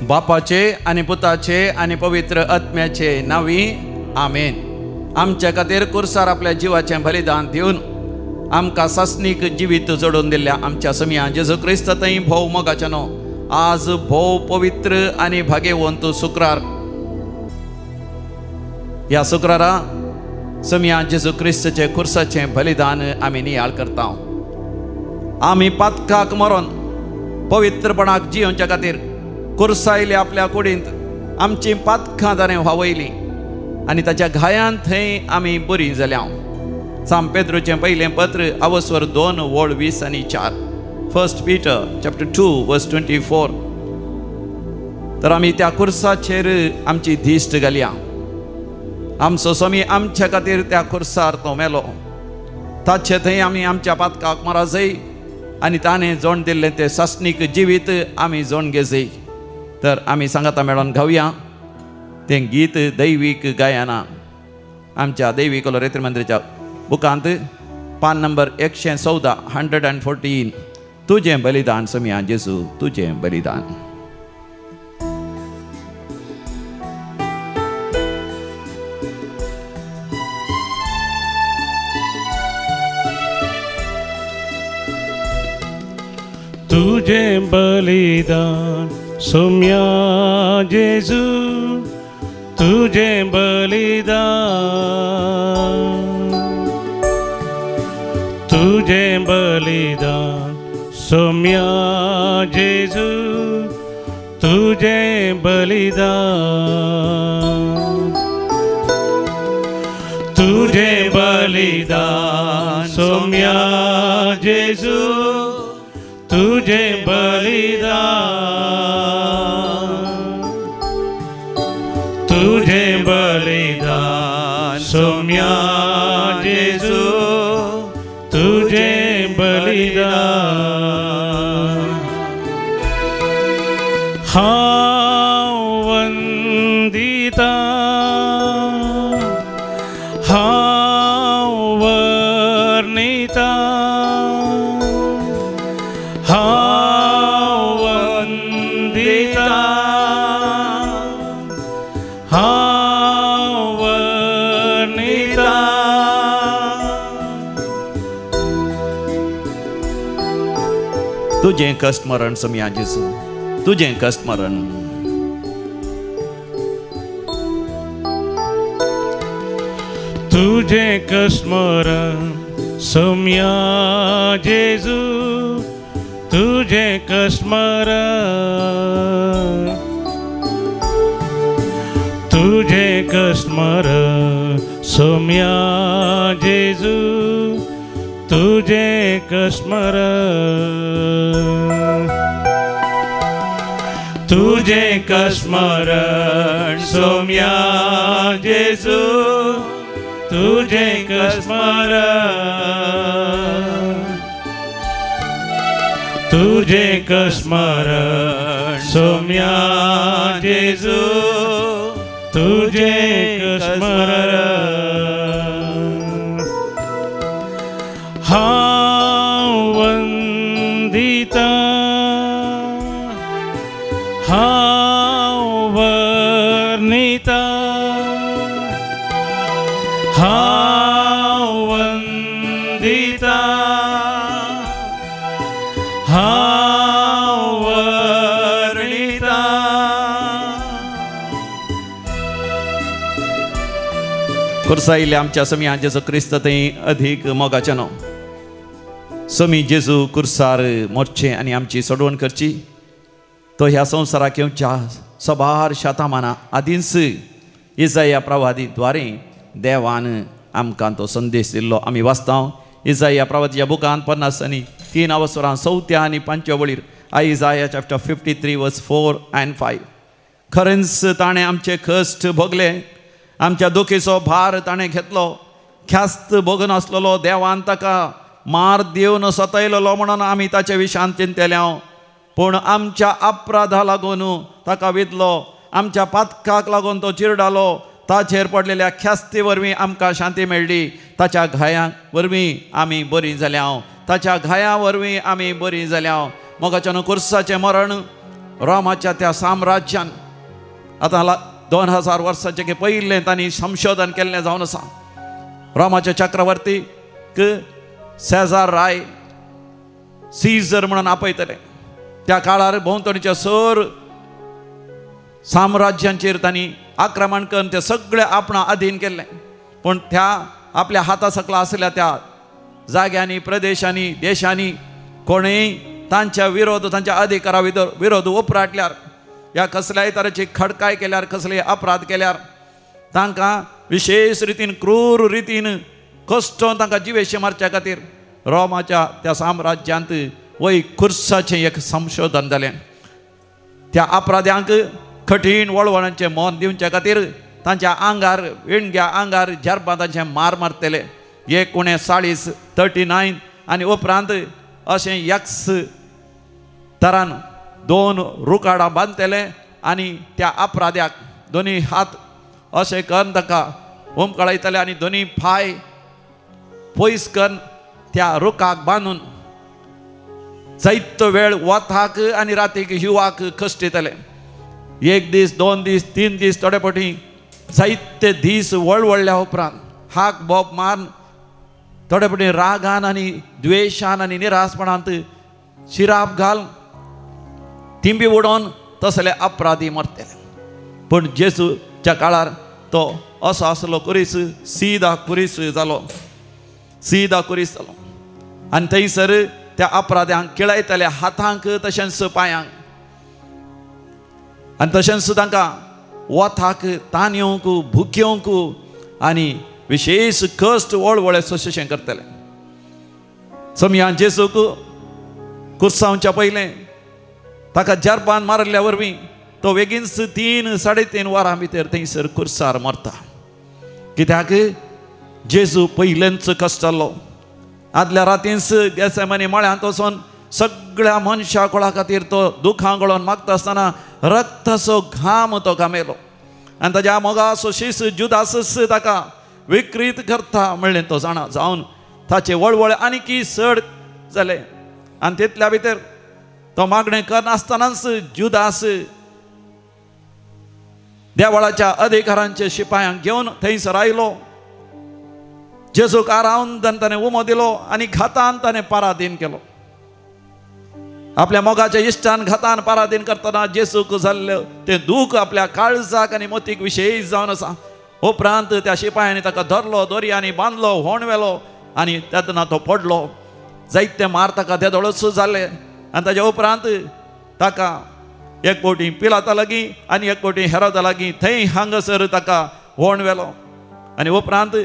बापाचे आनी पुताचे आनी पवित्र आत्म्याचे नावी आमेन. आमच्या खातीर कुर्सार आपल्या जिवाचें बलिदान दिवन आमकां सासणीक जिवीत जोडून दिल्ल्या आमच्या समिया जेजू क्रिस्त थंय भोव मोगाच्यानो आज भोव पवित्र आनी भाग्यवंत शुक्रार. ह्या शुक्रारा समिया जेजू क्रिस्तचे कुर्साचें बलिदान आमी नियाळ करता. आमी पातकाक मरोन पवित्रपणाक जियोवच्या खातीर कुर्सायले आपल्या कुडींत आमची पातकां दारें व्हावयलीं आनी ताच्या घायांत थंय आमी बरीं जाल्या. साम पेद्रूचें पयलें पत्र आवस्वर 2:20 आनी 4. 1 Peter chapter 2:24. तर आमी त्या कुर्साचेर आमची दिश्ट घालया. आमचो स्वामी आमच्या खातीर त्या कुर्सार तो मेलो. ताचे थंय आमी आमच्या पातकाक मरा जाय आनी ताणें जोड दिल्लें तें सासणीक जिवीत आमी जोड घेजय. तर आमी सांगाता मेळोन गावया तें गीत दैवीक गायना आमच्या दैवीक रेत्र मंदिराच्या बुकांत पान नंबर 114 114. तुजें बलिदान समिया जेजू तुजें बलिदान. तुजें बलिदान सौम्या जेजू तुजें बलिदान. तुजें बलिदान सौम्या जेजू तुजें बलिदान. तुजें बलिदान सौम्या जेजू तुजें बलिदान. तुजें बलिदान सौम्या जेजू तुजें बलिदान. हांव वंदिता हांव वर्णिता हांव वंदिता हांव वर्णिता. तुजें कश्ट मरण समिया जेजू तुजें कश्ट मरण. तुजें कश्ट मरण सौम्या जेजू तुजें कश्ट मरण. तुजें कश्ट मरण सौम्या जेजू तुजें कश्ट मरण. तुजें कश्ट मरण सौम्या जेजू तुजें कश्ट मरण. तुजें कश्ट मरण सौम्या जेजू तुजें कश्ट मरण. हांव वंदिता हांव वर्णिता हांव वंदिता हांव वर्णिता. कुर्सायले आमच्या समिया जेजू क्रिस्त थंय अधिक मोगाच्यानो समी जेजू कुर्सार मोरचें आनी आमची सोडवण करची. तो ह्या संवसाराक येवच्या सोबार शातामाना आदींच इसाया प्रवादी द्वारे देवान आमकां तो संदेश दिल्लो आमी वाचता. इसाया प्रवादीच्या बुकांत 50:3 अवसरां 4 आनी 5 वळीर आयजाया चॅप्टर 53:4-5. खरेंच ताणें आमचे कश्ट भोगले आमच्या दुखीचो भार ताणें घेतलो. ख्यास्त भोगून आसलेलो देवान ताका मार दिवन सतयलेलो म्हणून आमी ताचे विशयान चिंतल्या. पूण आमच्या अपराधा लागून ताका विधलो आमच्या पातकाक लागून तो चिरडालो. ताचेर पडलेल्या ख्यास्ती वरवीं आमकां शांती मेळ्ळी. ताच्या घायां वरवीं आमी बरीं जाल्या. ताच्या घायां वरवीं आमी बरीं जाल्या. मोगाच्यान कुर्साचें मरण रोमाच्या त्या साम्राज्यान आतां 2000 वर्सांचे पयलें तांणी संशोधन केल्लें जावन आसा. रोमाचे चक्रवर्तीक सेजार राय सीझर म्हणून आपयतले. त्या काळार भोंवतणीच्या सर साम्राज्यांचेर तांणी आक्रमण करून ते सगळे आपणा अधीन केल्ले. पूण त्या आपल्या हाता सकला आसलेल्या त्या जाग्यांनी, प्रदेशांनी, देशांनी कोणेय तांच्या विरोध, तांच्या अधिकारा विरोध उपराटल्यार, या कसल्याय तरेची खडकाय केल्यार, कसलेय अपराध केल्यार तांकां विशेष रितीन, क्रूर रितीन कश्टोवन तांकां जिवेशी मारच्या खातीर रोमाच्या त्या साम्राज्यांत वय खुर्साचें एक संशोधन जालें. त्या अपराध्यांक कठीण वळवणांचें मोल दिवचे खातीर तांच्या आंगार, विणग्या आंगार जरबादांचे मार मारतले. 1939 आनी उपरांत अशें यक्स तरान 2 रुकाडां बांदतले आनी त्या अपराध्याक दोनी हात अशें करून ताका हुमकळयतले आनी दोनी पाय पयस करून त्या रुखाक बांदून जायतो वेळ वताक आनी रातीक हिवाक कश्टितले. 1 दीस, 2 दीस, 3 दीस, थोडे फावटी जायते दीस वळवळ्ळ्या उपरांत हाक बोब मारून थोडे फावटी रागान आनी द्वेशान आनी निरासपणांत शिराप घाल तिंबी उडोवन तसले अपराधी मरतले. पूण जेजूच्या काळार तो असो आसलो कुरीस, सीदा कुरीस जालो, सीदा कुरीस जालो. आनी थंयसर त्या अपराध्यांक किळयतले हातांक तशेंच पांयांक, आनी तशेंच तांकां वताक, तांनयोंक, भुक्योंक आनी विशेष कश्ट वळवळे सोंशें करतले. समयान जेजूक कुर्सांवच्या पयलें ताका जरबान मारल्या वरवीं तो बेगीनच 3-3.5 वरां भितर थंयसर कुर्सार मरता. कित्याक जेजू पयलेंच कश्टलो. आदल्या रातींच गेत्सेमनी मळ्यांत वचोन सगळ्या मनशा कुळा खातीर तो दुखां गळोवन मागता आसतना रक्ताचो घाम तो घामेलो. आनी ताच्या मोगाचो शीस जुदास ताका विकृत करता म्हणलें तो जाणा. जावन ताचे वळवळे आनीकी चड जाले. आनी तितल्या भितर तो मागणें करनासतनाच जुदास देवळाच्या अधिकारांचे शिपायांक घेवन थंयसर आयलो. जेजूक आरावन ताणें उमो दिलो आनी घातान ताणें पराधीन केलो. आपल्या मोगाच्या इश्टान घातान पराधीन करतना जेजूक जाल्लें तें दूख आपल्या काळजाक आनी मोतीक विशेश जावन आसा. उपरांत त्या शिपायांनी ताका धरलो, दोरयांनी बांदलो, व्होणवेलो आनी तेदना तो पडलो. जायते मार ताका देदोळच जाले. आनी ताच्या उपरांत ताका एक फावटी पिलाता लागीं आनी एक फावटी हेरोदा लागीं थंय हांगासर ताका व्होणवेलो. आनी उपरांत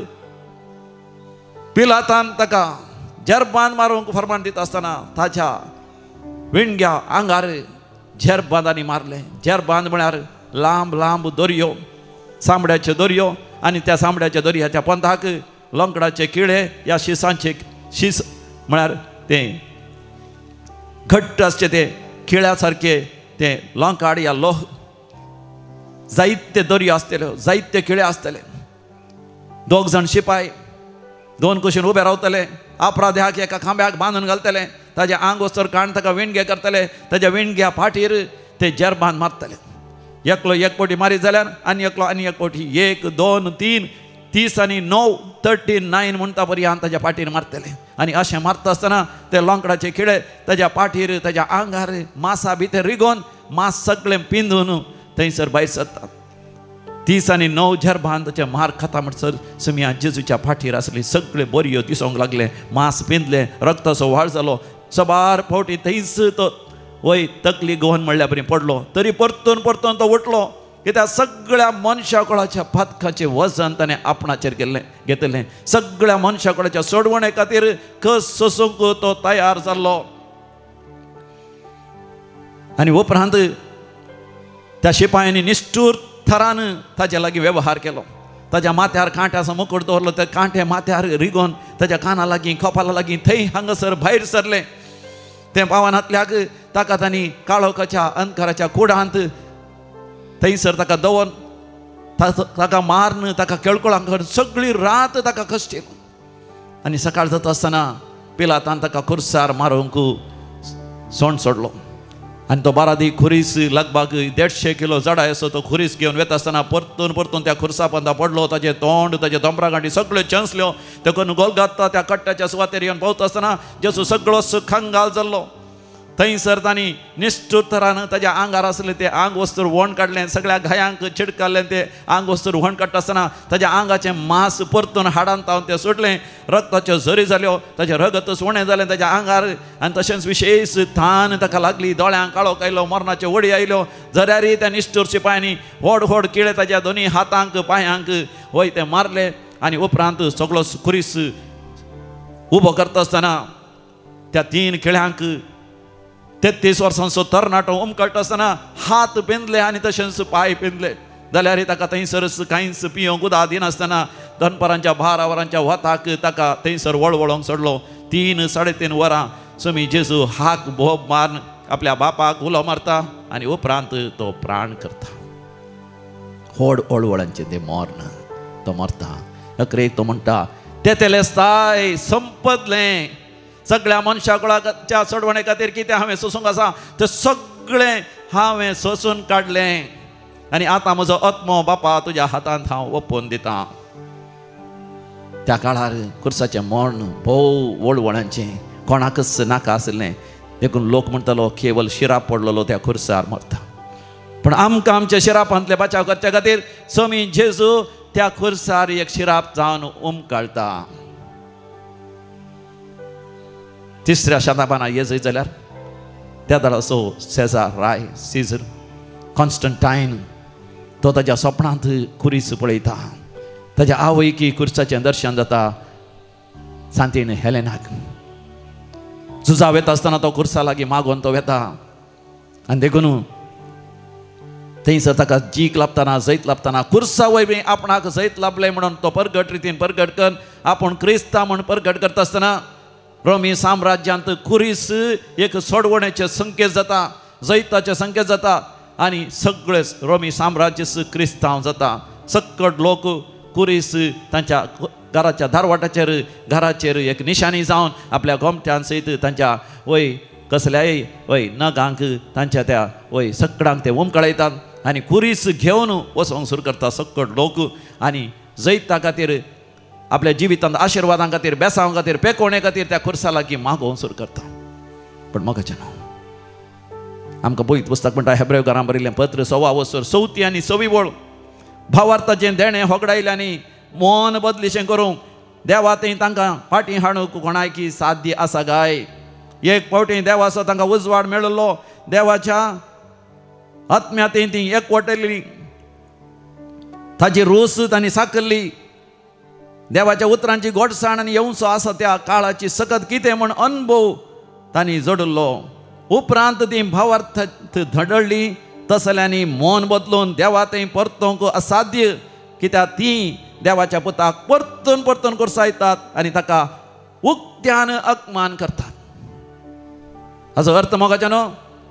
पिलातान ताका जरबान मारूंक फर्मान दिता आसतना ताच्या विणग्या आंगार जरबादांनी मारले. जरबांद म्हळ्यार लांब लांब दोरयो, सामड्याच्यो दोरयो, आनी त्या सामड्याच्या दोरयाच्या पंथाक लोंकडाचे किळे, या शिसांचे शीस म्हळ्यार ते घट्ट आसचे ते खिळ्या सारके ते लोंकाड या लोह, जायते दोरयो आसतल्यो, जायते खिळे आसतले. 2 जाण शिपाय 2 कुशीन उबे रावतले. अपराध्याक एका खांब्याक बांदून घालतले. ताजे आंग वस्तर काण ताका विणगे करतले. ताच्या विणग्या फाटीर ते जरबान मारतले. एकलो एक फावटी मारीत जाल्यार आनी एकलो आनी एक फावटी 1, 2, 3, 30 आनी 9, 39 म्हणटा पर्यंत ताच्या पाठीर मारतले. आनी अशें मारता आसतना ते लोंकडाचे खिळे ताच्या पाठीर, ताच्या आंगार मांसा भितर रिगोवन मांस सगळें पिंजून थंयसर भायर सरतात. 30 आनी 9 जरबान ताचे मार खाता म्हणसर समया जेजूच्या फाटीर आसली सगळे बरयो दिसोंक लागले. मांस पिंजलें, रक्ताचो व्हाळ जालो. सबार फावटी थंयच तो वय तकली गोवन म्हणल्या बरी पडलो. तरी परतून परतून तो उठलो. कित्याक सगळ्या मनशा कुळाच्या पातकाचें वजन ताणें आपणाचेर घेतलें. सगळ्या मनशा कुळाच्या सोडवणे खातीर कस सोसूंक तो तयार जाल्लो. आनी उपरांत त्या शिपायांनी निश्ठूर थरान ताचे लागीं वेवहार केलो. ताच्या माथ्यार कांट्याचो मुकुट दवरलो. ते कांटे माथ्यार रिगोवन ताच्या काना लागीं, कपाला लागीं थंय हांगासर भायर सरले. ते पावनांतल्याक ताका तांणी काळोखाच्या अंधकाराच्या कुडांत थंयसर ताका दवरून ताका मारन, ताका केळकुळां करून सगळी रात ताका कश्ट केलो. आनी सकाळ जाता आसतना पिलातान ताका खुर्सार मारूंक सोंड सोडलो. आणि तो बारादी खुरीस लगभग 150 किलो जडाय असो तो खुरीस घेऊन येत असताना परतून परतून त्या खुर्सा पंदा पडलो. ताचे तोंड ताचे दोंबरागांठी सगळ्यो चंचल्यो. देखून गोलगाता त्या कट्ट्याच्या सुवातेर येवन पावता असताना जेजू सगळो खंगाल जाल्लो. थंयसर तांणी निश्चूर तरान ताच्या आंगार आसलें तें आंग वस्तूर व्हण काडलें. सगळ्या घायांक छिडकाल्लें तें आंग वस्तूर व्हण काडटा आसतना ताच्या आंगाचें मांस परतून हाडान तावन तें सुटलें. रगताच्यो झरी जाल्यो. ताचें रगत सुणें जालें ताच्या आंगार. आनी तशेंच विशेश थान ताका लागली. दोळ्यांक काळोख आयलो. मरणाच्यो वडी आयल्यो. जऱ्यारी त्या निश्चूर शिपायांनी व्हड व्हड किळे ताच्या दोनी हातांक पांयांक वय ते मारले. आनी उपरांत सगळो खुरीस उबो करता आसतना त्या 3 खिळ्यांक 33 वर्सांचो तरणाटो उमकळटा आसतना हात पिंजले आनी तशेंच पांय पिंजले. जाल्यार ताका थंयसरच कांयच पियोंक उदक दिनासतना दनपारांच्या 12 वरांच्या वताक ताका थंयसर वळवळोंक सोडलो. 3-3.5 वरां समी जेजू हाक भोब मारून आपल्या बापाक उलो मारता आनी उपरांत तो प्राण करता. व्हड वळवळांचें तें मरण तो मरता. अकरेक तो म्हणटा तेतेलेस्ताय संपतलें. सगळ्या मनशा कुळाच्या सोडवणे खातीर कितें हांवें सोसूंक आसा तें सगळें हांवें सोसून काडलें. आनी आतां म्हजो आत्मो बापा तुज्या हातांत हांव ओपून दितां. त्या काळार खुर्साचें मरण भोव वळवळांचें कोणाकच नाका आसलें. देखून लोक म्हणटालो केवल शिराप पडलेलो त्या खुर्सार मरता. पण आमकां आमच्या शिरापांतले बचाव करचे खातीर समी जेजू त्या खुर्सार एक शिराप जावन उमकाळटा. 3ऱ्या शतमानात येजय जाल्यार त्या दाडाचो सेजार राय सीझर कॉन्स्टंटायन तो ताच्या स्वप्नांत खुरीस पळयता. ताच्या आवयकी खुर्साचें दर्शन जाता. सांतीन हेलेनाक झुजाव येता आसतना तो खुर्सा लागीं मागोवन तो वेता. आनी देखून थंयसर ताका जीक लाभतना जैत लाभतना खुर्सा वय आपणाक जैत लाभलें म्हणून तो परगट रितीन परगट करून आपूण क्रिस्तांव म्हूण परगट करता आसतना रोमी साम्राज्यांत खुरीस एक सोडवणेचे संकेत जाता. जैताचे संकेत जाता. आनी सगळे रोमी साम्राज्य क्रिस्तांव जाता. सक्कड लोक खुरीस तांच्या घराच्या दारवाटाचेर घराचेर एक निशाणी जावन आपल्या गोमट्यां सयत तांच्या वय कसल्याय वय नगांक तांच्या त्या वय सक्कडांक ते उमकळयतात. आनी खुरीस घेवन वचोंक सुरू करता सक्कड लोक. आनी जैता खातीर आपल्या जिवितांत आशिर्वादां खातीर बेसांव खातीर पेकोवणे खातीर त्या खुर्सा लागीं मागोवंक सुरू करता. पण मोगाचें आमकां पळयत पुस्तक म्हणटा हेब्रेव घरां बरयलें पत्र 6 वसर 34 आनी 26 भावार्थाचें देणें होगडायल्यांनी मोन बदलीशें करूंक देवा थंय तांकां फाटीं हाडूंक कोणायकी साध्य आसा गाय. एक फावटी देवाचो तांकां उजवाड मेळिल्लो. देवाच्या आत्म्या थंय ती एकवटली. ताची रूस तांणी साकरली. देवाच्या उतरांची गोडसाण आनी येवचो आसा त्या काळाची सकत कितें म्हण अनुभव तांणी जोडिल्लो. उपरांत ती भावार्थांत धडळली. तसल्यांनी मोन बदलून देवा थंय परतोवंक असाध्य. कित्याक ती देवाच्या पुताक परतून परतून कुरसायतात आनी ताका उक्त्यान अपमान करतात. हाचो अर्थ मोगाचें न्हू.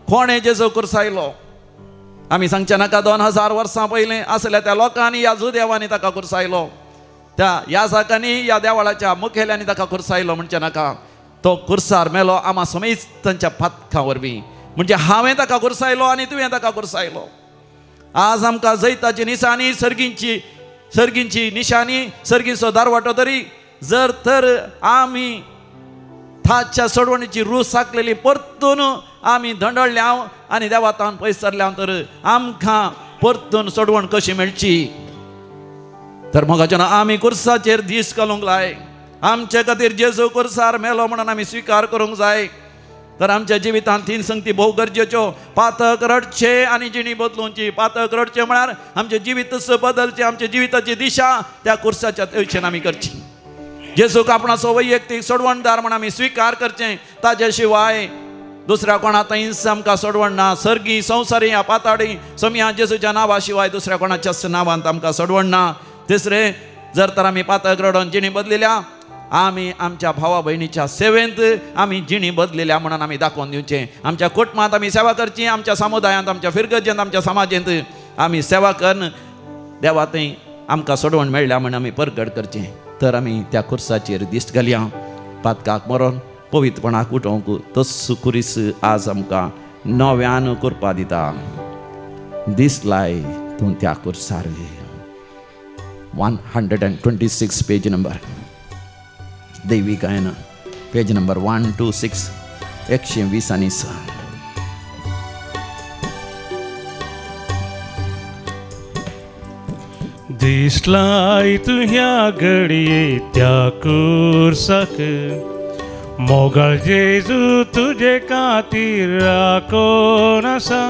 कोणें जेजू कुरसायलो आमी सांगचे नाका. 2000 वर्सां पयलीं आसल्या त्या लोकांनी ह्या देवांनी ताका कुरसायलो. त्या याजकांनी ह्या देवाळाच्या मुखेल्यांनी ताका कुरसायलो म्हणचे नाका. तो कुरसार मेलो आमा समेत तांच्या फातकां वरवीं. म्हणजे हांवें ताका कुरसायलो आनी तुवें ताका कुरसायलो. आज आमकां जैताची निशाणी सर्गींची निशाणी सर्गीचो दारवाटो तरी जर तर आमी थाच्या सोडवणीची रूच साकलेली परतून आमी धंडळल्या आनी देवातान पयस सरल्या तर आमकां परतून सोडवण कशी मेळची. तर मोगाचें आमी कुर्साचेर दीस घालूंक जाय. आमचे खातीर जेजू कुर्सार मेलो म्हणून आमी स्विकार करूंक जाय. तर आमच्या जिवितांत 3 संगती भोव गरजेच्यो. पातक रडचे आनी जिणी बदलूंची. पातक रडचे म्हळ्यार आमचे जिवीतच बदलचे. आमच्या जिविताची दिशा त्या कुर्साच्या तळचेन आमी करची. जेजूक आपणाचो वैयक्तीक सोडवणदार म्हण आमी स्विकार करचें. ताजे शिवाय दुसऱ्या कोणा थंयच आमकां सोडवण ना. सर्गी संवसारी ह्या पाताळी समिया जेजूच्या नांवा शिवाय दुसऱ्या कोणाच्याच नांवांत आमकां सोडवण ना. तिसरें जर तर आमी पातक रडोन जिणी बदलिल्या आमी आमच्या भावा भयणीच्या सेवेंत आमी जिणी बदलिल्या म्हणून आमी दाखोवन दिवचें. आमच्या कुटुंबांत आमी सेवा करची. आमच्या समुदायांत आमच्या फिरगजेंत आमच्या समाजेंत आमी सेवा करून देवा थंय आमकां सोडवण मेळ्ळ्या म्हणून आमी परगट करचें. तर आमी त्या कुर्साचेर दिश्ट घालया. पातकाक मरोन पवित्रपणाक उठोवंक तस खुरीस आज आमकां नव्यान करपा दिता दिसलाय तूं त्या कुर्सार 126 पेज नंबर दैवी गायन पेज नंबर 126 120 दिसलाय तुझ्या घडये त्या कुर्साक मोगळ जेजू तुझे खातीर राखोन आसा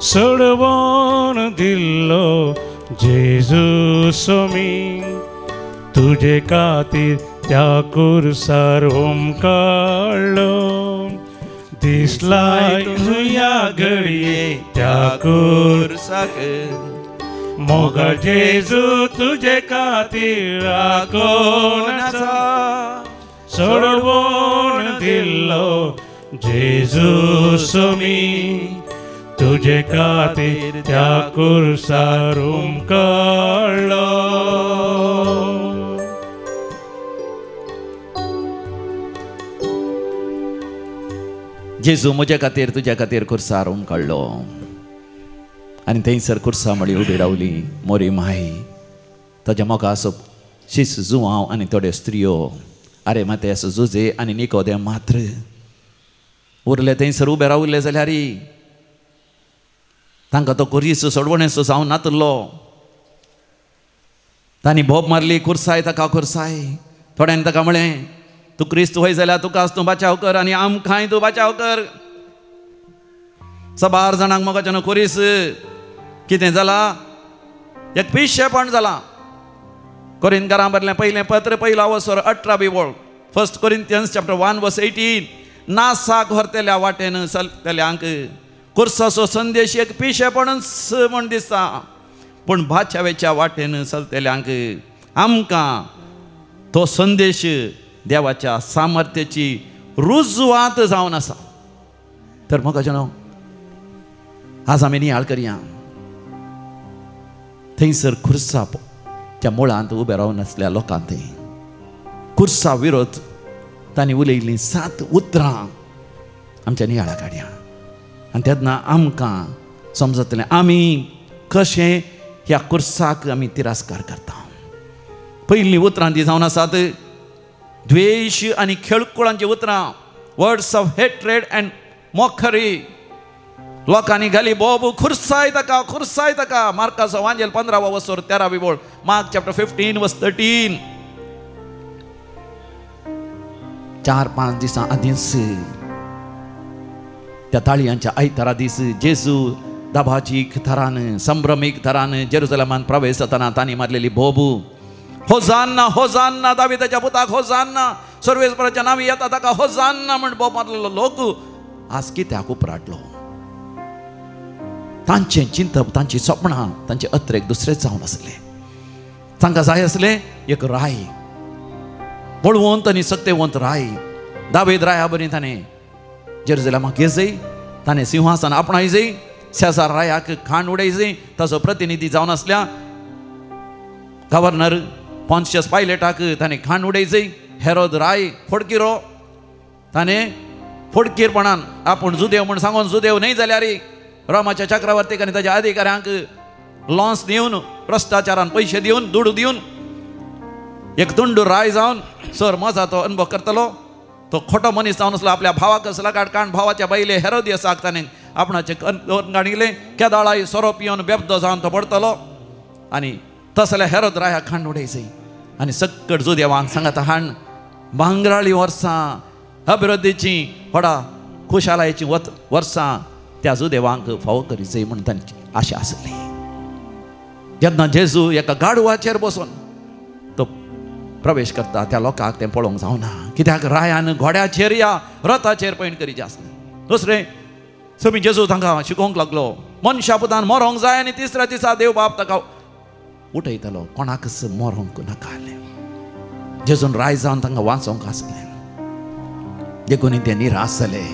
सोडवून दिल्लो जेजू सोमी तुझे खातीर त्या कुर्सार हुमकळ्ळो दिसलाय तुझ्या घडये त्या कुर्साक मोगळ जेजू तुझे खातीर राखोन आसा सोडवून दिल्लो जेजू सोमी तुझे खातीर त्या कुर्सार हुमकळ्ळो जेजू म्हजे खातीर तुज्या खातीर कुर्सार हुमकळ्ळो आनी थंयसर कुर्सा मळी उबी रावली मोरी माई ताच्या मोगा शिस जुवांव आनी थोड्यो स्त्रियो आरे मातेस जुजे आनी निकोदेम मात्र उरले थंयसर उबे रावले जाल्यार तांकां तो कुरीस सोडवणेचो जावन नातलो तांणी भोब मारली कुर्साय ताका कुर्साय थोड्यांनी ताका म्हळें तूं क्रिस्त वय जाल्यार तुकाच तूं बचाव कर आनी आमकांय तूं बचाव कर 12 जाणांक मोगाच्यान कुरीस कितें जाला एक पिशेपण जाला कोरिंथकारां बरलें पयलें पत्र पयला वसोर 18 ओळ 1 Corinthians chapter 1 verse 18 नासाक व्हरतेल्या वाटेन चलतेल्यांक कुर्साचो संदेश एक पिशेपणच म्हण दिसता पूण बाचावेच्या वाटेन चलतेल्यांक आमकां तो संदेश देवाच्या सामर्थ्याची रुजवात जावन आसा तर मोगाच्यान आज आमी नियाळ करया थंयसर खुर्सा त्या मुळांत उबे रावन आसल्या लोकांत कुर्सा विरोध तांणी उलयल्लीं 7 उतरां आमच्या नियाळा काडया आनी तेन्ना आमकां समजतलें आमी कशें ह्या कुर्साक आमी तिरस्कार करता पयलीं उतरां ती जावन आसात द्वेश आनी खेळकुळांची उतरां words of hatred and mockery लोकांनी घाली बोब खुर्साय ताका मार्काचो वांजेल 15 वसोर 13 ओळ मार्क चॅप्टर 15 वर्स 13 4-5 दिसां आदींच त्या ताळयांच्या आयतारा दीस जेजू दाबाचीक थरान संभ्रमीक थरान जेरुसलेमांत प्रवेश जाताना तांणी मारलेली बोबू होजान्ना होजान्ना दाविदाच्या पुताक होजान्ना सर्वेस्पराच्या नांवी येता ताका होजान्ना म्हण बोब मारलेलो लोक आज कित्याक उपराटलो तांचें चिंतप तांची स्वप्नां तांचे अत्रेक दुसरेच जावन आसले तांकां जाय आसलें एक राय पळवंत आनी सत्यवंत राय दावीद राया बरी ताणें जेरुसलेमाक येजय ताणें सिंहासन आपणायजय शेजार रायाक खांड उडयजय ताचो प्रतिनिधी जावन आसल्या गव्हर्नर पॉन्शियस पायलेटाक ताणें खांड उडयजय हेरोद राय फोडकिरो ताणें फोडकीरपणान आपूण जुदेव म्हूण सांगून जुदेव न्हय जाल्यार रोमाच्या चक्रवर्तीक आनी ताच्या अधिकाऱ्यांक लॉन्स दिवन भ्रश्टाचारान पयशे दिवन दुडू दिवन एक दुंडू राय जावन सर मजा तो अनुभव करतलो तो खोटो मनीस जावन आसलो आपल्या भावाक लागाड काण भावाच्या बायले हेरोदियासाक ताणें आपणाचें गाणिल्लें केदाळाय सोरो पियोन बेबदो जावन तो पडटलो आनी तसल्या हेरोद रायाक खांड उडयजय आनी सक्कट जुदेवांक सांगात हाण भांगराळी वर्सां अभिवृद्धीची व्हडा खुशालायेची वर्सां त्या जुदेवांक फावो करीचय म्हूण तांची आशा आसली जेन्ना जेजू एका गाडवाचेर बसून तो प्रवेश करता त्या लोकांक तें पळोवंक जावना कित्याक रायान घोड्याचेर या रथाचेर पैण करीचें आसलें दुसरें समी जेजू तांकां शिकोवंक लागलो मनशा पुतान मरोंक जाय आनी तिसऱ्या दिसा देव बाप ताका उठयतलो कोणाकच मरोंक नाका आसलें जेजून राय जावन तांकां वाचोवंक आसलें देखून ते निराश जाले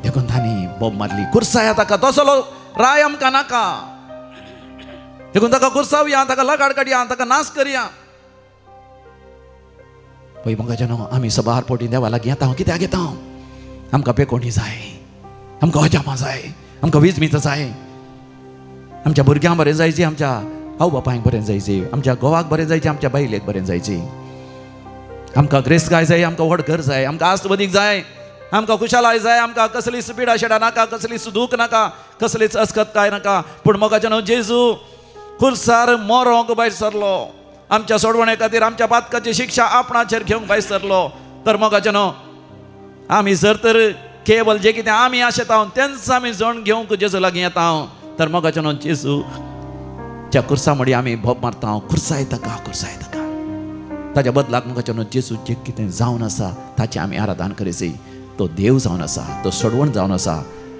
देखून तांणी बोब मारली कुर्साया ताका तसलो राय आमकां नाका देखून ताका कुर्सावया ताका लगाड काडया ताका नाश करया पळय मगाच्यान आमी सबार पोटी देवा लागीं येता कित्याक येता आमकां पेकोणी जाय आमकां अजापां जाय, आमकां वीजमितां जाय, आमच्या भुरग्यांक बरें जायचें, आमच्या आवय बापायक बरें जायचें, आमच्या घोवाक बरें जायचें, आमच्या बायलेक बरें जायचें. आमकां ग्रेस्काय जाय, आमकां व्हड घर जाय, आमकां आस्तवदीक जाय, आमकां खुशालाय जाय, आमकां कसलीच पिडा शेडा नाका, कसलीच दूख नाका, कसलीच अस्खतकाय नाका. पूण मोगाचें न्हू, जेजू खुर्सार मोरोंक भायर सरलो, आमच्या सोडवणे खातीर आमच्या पातकाची शिक्षा आपणाचेर घेवंक भायर सरलो. तर मोगाचें न्हू, आमी जर तर केवल जे कितें आमी आशेता तेंच आमी जण घेवंक जेजू लागीं येता. तर मोगाचें न्हू, जेजूच्या खुर्सा मडी आमी भोप मारता, खुर्साय ताका, खुर्साय ताका. ताच्या बदलाक मोगाचें न्हू, जेजू जे कितें जावन आसा ताचें आमी आराधन करीसी. तो देव जावन आसा, तो सोडवण जावन आसा,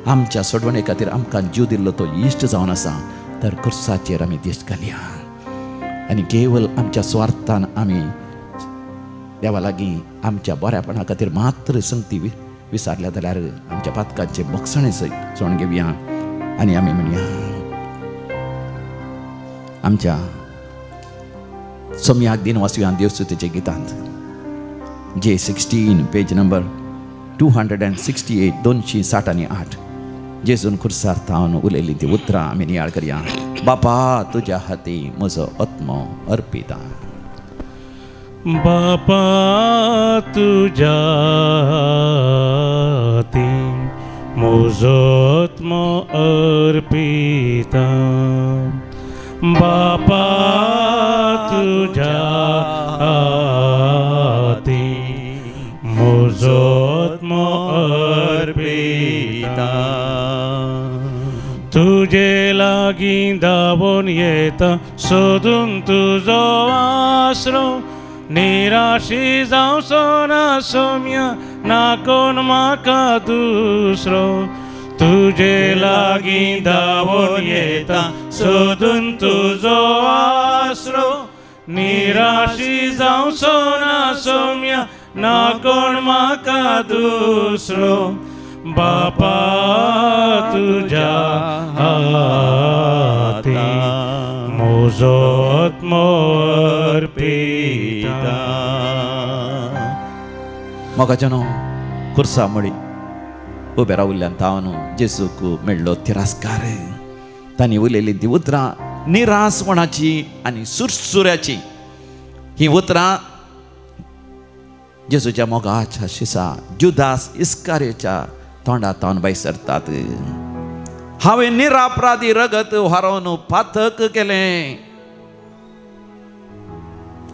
आमच्या सोडवणे खातीर आमकां जीव दिल्लो तो इश्ट जावन आसा. तर खुर्साचेर आमी दिश्ट घालया आनी केवल आमच्या स्वार्थान आमी देवा लागीं आमच्या बऱ्यापणा खातीर मात्र संगती विसारल्या जाल्यार आमच्या पातकाचे बक्षणे सयत जोण घेवया आनी आमी म्हणया आमच्या सोम्याक दिन वाचुया देवस्तुतीच्या गितांत J16 पेज नंबर 268 268 जेजून खुर्सार थावन उलयली ती उतरां आमी नियाळ करया. बापा तुज्या हाती म्हजो आत्मो अर्पिता. बापा तुज्या हाती म्हजो आत्मो अर्पिता. बापा तुज्या हाती म्हजो आत्मो अर्पिता. तुजे लागीं धांवून येता सोदून तुजो आसरो. निराशी जावचो ना सोम्या, ना कोण म्हाका दुसरो. तुजे लागीं धांवून येता सोदून तुजो आसरो. निराशी जावचो ना सोम्या, ना कोण म्हाका दुसरो. बापा तुज्या हाती म्हजो आत्मो अर्पिता. मोगाचें न्हू, खुर्सा मडी उबे राविल्ल्यान तावन जेजूक मेळ्ळो तिरस्कार. तांणी उलयली ती उतरां निरासपणाची आनी सुरसुऱ्याची. ही उतरां जेजूच्या मोगाच्या शिसा जुदास इस्कारियोच्या तोंडांतावन भायर सरतात. हांवें निरापराधी रगत व्हारोवन पातक केलें.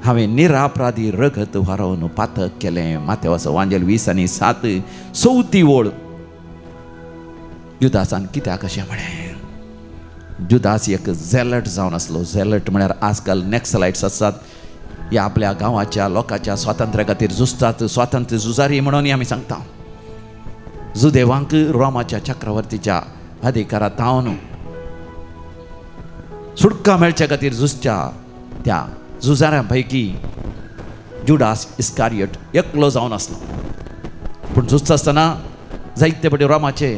हांवें निरापराधी रगत व्हारोवन पातक केलें. माथेवाचो वांजेल 20:7 चवथी ओळ. जुदासान कित्याक अशें म्हळें? जुदास एक झेलट जावन आसलो. झेलट म्हळ्यार आजकाल नॅक्सलाइट्स आसात, हे आपल्या गांवाच्या लोकांच्या स्वातंत्र्या खातीर झुजतात, स्वातंत्र्य झुजारी म्हणून आमी सांगता. जुदेवांक रोमाच्या चक्रवर्तीच्या अधिकारांत तावन सुटका मेळच्या खातीर झुजच्या त्या झुजाऱ्यां पैकी जुडास इस्कारियोट एकलो जावन आसलो. पूण झुजता आसतना जायते फावटी रोमाचे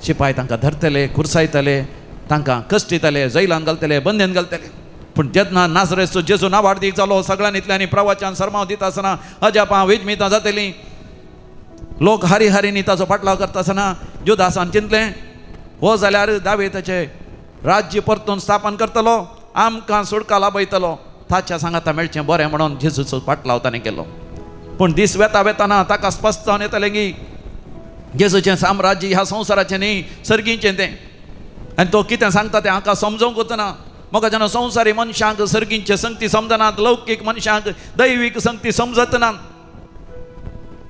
शिपाय तांकां धरतले, खुर्सायतले, तांकां कश्टितले, जैलांत घालतले, बंदेंत घालतले. पूण जेन्ना नासरेचो जेजू नावार्थीक जालो, सगळ्यांनीतल्यानी प्रवचन सरमाव दिता आसतना अजापां वेजमितां जातलीं, लोक हारी हारीनी ताचो फाटलाव करता आसतना जुदासान चिंतलें, हो जाल्यार दावेताचे राज्य परतून स्थापन करतलो, आमकां सुटका लाभयतलो, ताच्या सांगाता मेळचें बरें म्हणून जेजूचो फाटलाव ताणें केलो. पूण दीस वेता वेताना ताका स्पश्ट जावन येतलें की जेजूचें साम्राज्य ह्या संवसाराचें न्ही, सर्गीचें तें. आनी तो कितें सांगता तें हाका समजोवंक वचना. म्हाका जेन्ना संवसारी मनशांक सर्गीचे संगती समजनात, लौकीक मनशांक दैवीक संगती समजत नात,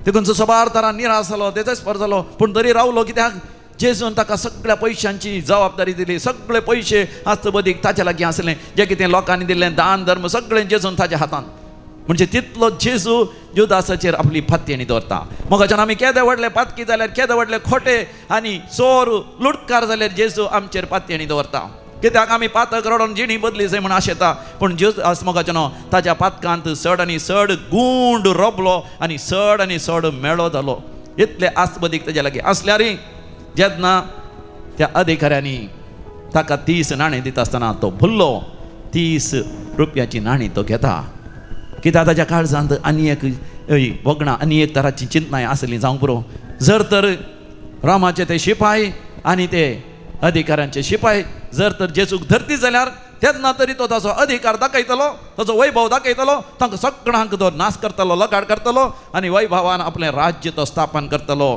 देखून सबार तरान निराश जालो, देजस्पर जालो. पूण तरी रावलो. कित्याक? जेजून ताका सगळ्या पयशांची जबाबदारी दिली. सगळे पयशे आस्तबदीक ताचे लागीं आसले. जें कितें लोकांनी दिल्लें दान धर्म सगळें जेजून ताच्या हातांत. म्हणजे तितलो जेजू जुदासाचेर आपली फात्तेणी दवरता. मोगाच्यान आमी केदे व्हडले पातकी जाल्यार, केदे व्हडले खोटे आनी चोर लुटकार जाल्यार जेजू आमचेर फात्तेणी दवरता. कित्याक आमी पातक रडोवन जिणी बदली जाय म्हण आशेता. पूण जेजू मोगाच्यान ताच्या पातकांत चड आनी चड गुंड रोबलो आनी चड मेळो जालो. इतले आस्तबदीक ताच्या लागीं आसल्यारय जेन्ना त्या अधिकाऱ्यांनी ताका 30 नाणें दिता आसतना तो भुल्लो 30 रुपयाची नाणी तो घेता. कित्याक ताच्या काळजांत आनी एक वगणां, आनी एक तराची चिंतनाय आसली जावंक पुरो. जर तर रोमाचे ते शिपाई आनी ते अधिकाऱ्यांचे शिपाई जर तर जेजूक धरती जाल्यार तेन्ना तरी तो ताचो अधिकार दाखयतलो, ताचो वैभव दाखयतलो, तांकां सगळ्यांक तो नाश करतलो, लकाड करतलो आनी वैभवान आपलें राज्य तो स्थापन करतलो.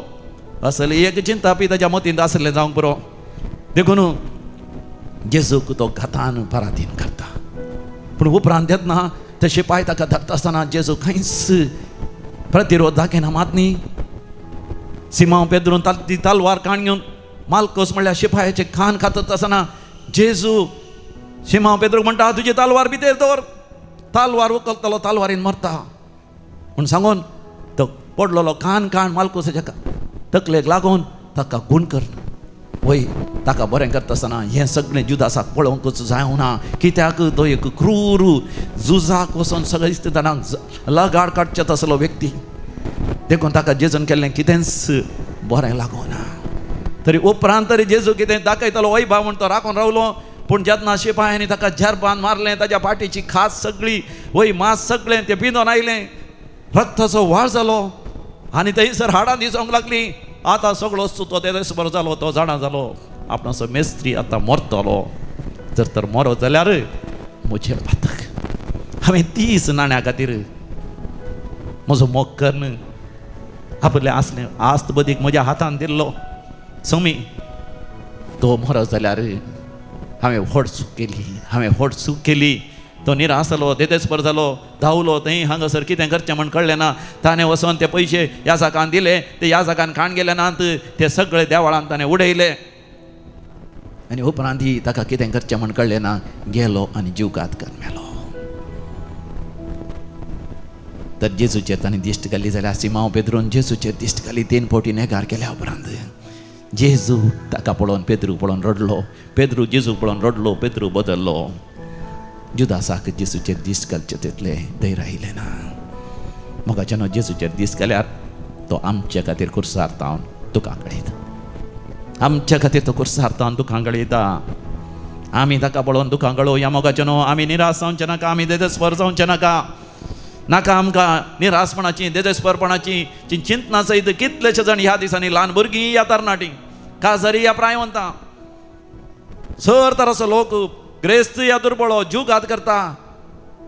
असली एक चिंता बी ताच्या मतींत आसलें जावंक पुरो. देखून जेजूक तो घातान पराधीन करता. पूण उपरांत येतना ते शिपाई ताका धरता आसतना जेजू खंयच प्रतिरोध दाखयना. मात न्ही सिमांव पेद्रून ती तलवार काण घेवन मालकोस म्हणल्यार शिपायाचे कान खातत आसतना जेजू सिमांव पेद्रूक म्हणटा तुजी तलवार भितर दवर, तलवार उखलतलो, तलवारीन मरता म्हूण सांगून तो पडलेलो कान मालकोसाच्या तकलेक लागून ताका गुण कर. वय ताका बरें करता आसतना हें सगळें जुदासाक पळोवंकच जावना, कित्याक तो एक क्रूर झुजाक वचोन सगळे इश्टदारांक लगाड काडचेत असलो व्यक्ती. देखून ताका जेजून केल्लें कितेंच बरें लागोना. तरी उपरांत तरी जेजू कितें दाखयतलो वैभव म्हूण तो राखून रावलो. पूण जेन्ना शिपायांनी ताका झरबान मारलें, ताच्या पाठीची खास सगळी वय मांस सगळें तें भिनून आयलें, रक्ताचो व्हाळ जालो आनी थंयसर हाडां दिसोंक लागली. आतां सगळो सुतो ते बरो जालो, तो जाणा जालो आपणाचो मेस्त्री आतां मरतलो. जर तर मरो जाल्यार म्हजें पातक, हांवें 30 नाण्या खातीर म्हजो मोग कर्ण आपलें आसलें आस्त बदीक म्हज्या हातान दिल्लो समी, तो मरो जाल्यार हांवें व्हड चूक केली. तो निरासलो, देदेस्पर जालो, धांवलो थंय हांगासर कितें करचें म्हण कळलें ना. ताणें वचोन ते पयशे याजकान दिले, ते याजकान खाण गेले नात, ते सगळे देवळांत ताणें उडयले आनी उपरांत ताका कितें करचें म्हण कळलें ना, गेलो आनी जीवघात करून मेलो. तर जेजूचेर ताणें दिश्ट घाली जाल्यार सिमांव पेद्रून जेजूचेर दिश्ट घाली. 3 फावटी नेगार केल्या उपरांत जेजू ताका पळोवन पेद्रूक पळोवन रडलो, पेद्रू जेजूक पळोवन रडलो, पेद्रू बदल्लो. जुदासाक जेजूचेर दिश्ट घालचें तितलें धैर्य आयलें ना. मोगाच्यान जेजूचेर दिश्ट घाल्यार तो आमचे खातीर कुर्सार तावन तुका कळयता, आमच्या खातीर तो कुर्सार तावन दुखां कळयता. आमी ताका पळोवन दुखां कळोवया. मोगाच्यान आमी निराश जावचें नाका, आमी देदेस्पर जावचें नाका आमकां निराशपणाची देदेस्परपणाची चिंतना सयत कितलेशे जाण ह्या दिसांनी ल्हान भुरगीं या तरणाटीं काजरी या प्रायवंतां सर तर असो लोक ग्रेस्त या दुर्बळो जीवघात करता.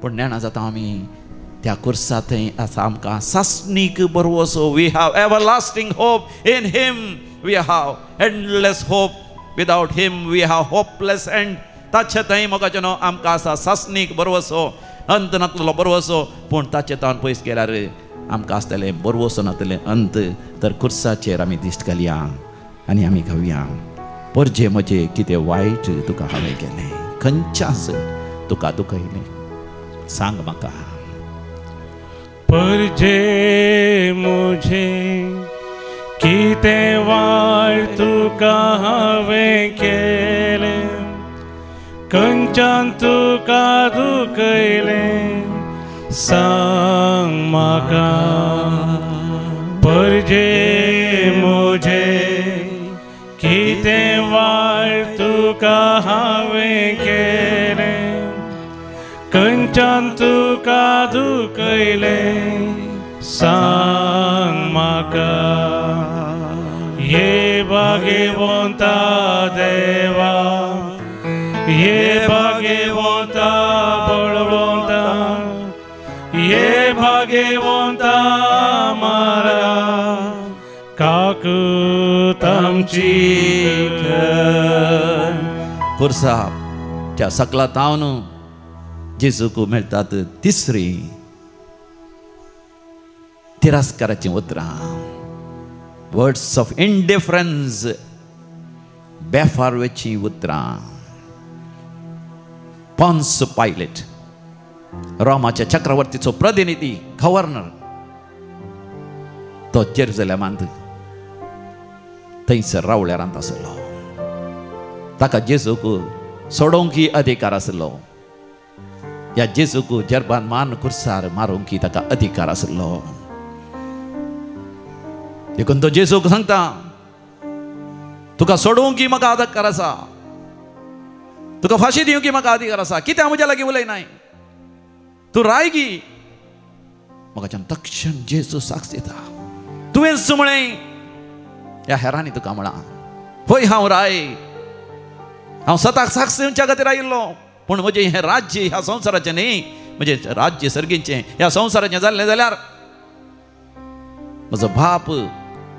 पूण नेणा जाता आमी त्या कुर्सा थंय आसा आमकां सासणीक बरवसो. We have everlasting hope in him, we have endless hope, without him we have hopeless end. ताचे थंय मोगाच्यान आमकां आसा सासणीक बरवसो, अंत नातलो बरवसो. पूण ताचे तावन पयस केल्यार आमकां आसतलें बरवसो नातलें अंत. तर कुर्साचेर आमी दिश्ट घालया आनी आमी गावया, परजे म्हजे कितें वायट तुका हांवें केलें, खंयच्याच तुका दुखयलें सांग म्हाका. परजे मुझे कितें वायट तुका हांवें केलें, खंयच्यान तुका दुखयलें सांग म्हाका. परजे मुझे कितें वायट तुका हांवें केलें, खंयच्यान तुका दुखयलें सांग म्हाका. ये भाग्यवंता देवा, ये भाग्यवंता बळवंता, ये भाग्यवंता मारा काकूत आमची कुर्सा त्या सकला तावन जेजूक मेळटात तिसरी तिरस्काराची उतरां, वर्ड्स ऑफ इंडिफरन्स, बेफारवेची उतरां. पॉन्स पायलेट रोमाच्या चक्रवर्तीचो प्रतिनिधी गव्हर्नर, तो जेरुसलेमांत थंयसर रावल्यारांत आसलो. ताका जेजूक सोडोवंकी अधिकार आसलो. ह्या जेजूक जरबान मान कुर्सार मारूंकी ताका अधिकार आसलो. देखून तो जेजूक सांगता तुका सोडोवंकी म्हाका अधिकार आसा, तुका फाशी दिवंकी म्हाका अधिकार आसा, कित्याक म्हज्या लागीं उलयनाय, तूं रायगी. म्हाका तक्षण जेजू साक्ष दिता, तुवेंच म्हळें ह्या हेरांनी तुका म्हणा होय हांव राय, हांव सताक साक्ष दिवच्या खातीर आयिल्लो, पूण म्हजें हें राज्य ह्या संवसाराचें न्ही, म्हजें राज्य सर्गीचें ह्या संवसाराचें जाल्लें जाल्यार म्हजो बाप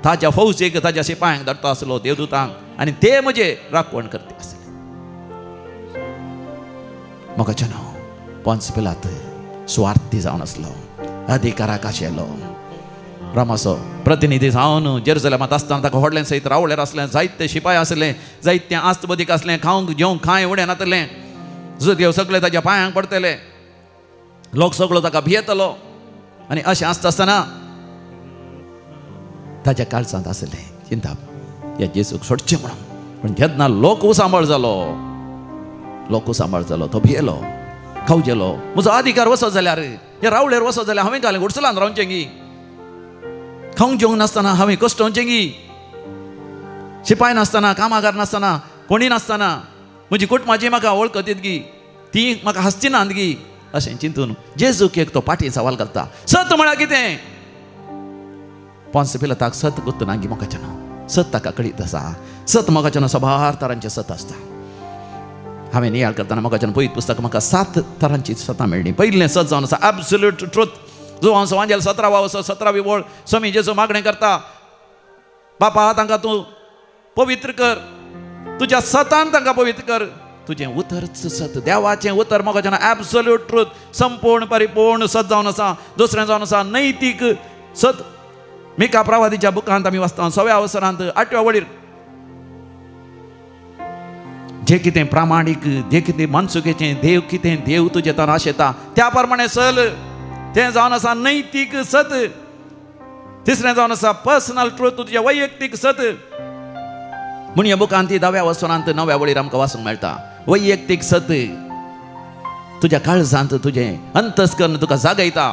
ताच्या फौजेक ताच्या शिपायांक धाडटा आसलो देवदूतांक, आनी ते म्हजे राखण करते आसले. मोगाचें न्हू पोंस पिलात स्वार्थी जावन आसलो, अधिकाराक आशेलो, रामाचो प्रतिनिधी जावन जेरुसलेमांत आसतना ताका व्हडलें सैत रावळेर आसलें, जायते शिपाय आसले, जायते आस्तबदीक आसलें, खावंक जेवंक कांय उणें नासलें, देव सगळे ताच्या पांयांक पडटले, लोक सगळो ताका भियेतलो. आनी अशें आसता आसतना ताच्या काळजांत आसलें चिंता ह्या जेजूक सोडचें म्हणून. पूण जेन्ना लोक सांबाळ जालो तो भियेलो, खावचेलो, म्हजो अधिकार वसत जाल्यार ह्या रावळेर वसत जाल्यार हांवें घालें गुडसलान रावचें गी, खावंक जेवंक नासतना हांवें कश्टवचें गी, शिपाय नासतना, कामागार नासतना, कोणी नासतना, म्हजी कुटुंबाची म्हाका वळखत येत गी, ती म्हाका हसची नात गी, अशें चिंतून जेजूक एक तो पाटी सवाल करता, सत म्हळ्यार कितें? पोंस पिलाताक सत गुत्त नागी मोगाचें न्हू, सत ताका कळीत आसा, सत मोगाचें न्हू, सबार तरांचें सत आसता. हांवें नियाळ करतना मोगाचें पयलीं पुस्तक म्हाका 7 तरांची सतां मेळ्ळीं. पयलें सत जावन आसा एब्सोल्यूट ट्रूथ, जो हांव सवांजेल 17वा वर्स 17वी ओळ स्वामी जेजू मागणें करता, बापा तांकां तूं पवित्र कर, तुज्या सतान तांकां पवित्र कर, तुजें उतरच सत, देवाचें उतर मोगाचें एब्सोल्यूट ट्रूथ, संपूर्ण परिपूर्ण सत जावन आसा. दुसरें जावन आसा नैतीक सत. मिका प्रवादीच्या बुकांत आमी वाचता 6व्या अवसरांत 8व्या वळीर, जे कितें प्रामाणीक, जे कितें मनसुकेचें, देव कितें देव तुजें तन आशेता त्या प्रमाणे चल, तें जावन आसा नैतीक सत. तिसरें जावन आसा पर्सनल ट्रूथ, तुजें वैयक्तीक सत. म्हूण ह्या बुकांत 10व्या अवसरांत 9व्या वळीर आमकां वाचूंक मेळटा. वैयक्तीक सत तुज्या काळजांत तुजें अंतस्करण तुका जागयता.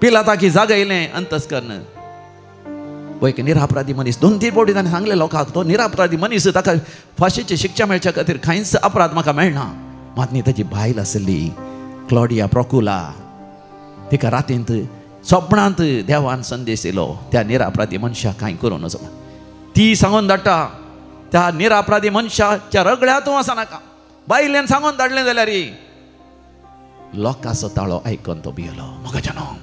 पिलाताकी जागयलें अंतस्करण. वो एक निरापराधी मनीस 2-3 फावटी ताणें सांगलें लोकांक, तो निरापराधी मनीस, ताका फाशीची शिक्षा मेळच्या खातीर खंयच अपराध म्हाका मेळना. मात न्ही ताची बायल आसली क्लॉडिया प्रॉकुला, तिका रातींत स्वप्नांत देवान संदेश दिलो त्या निरापराधी मनशाक कांय करूं नजो. ती सांगून धाडटा त्या निरापराधी मनशाच्या रगड्यात तूं वचना नाका. बायलेन सांगून धाडलें जाल्यार लोकांचो ताळो आयकून तो भियेलो. मोगाचें न्हू,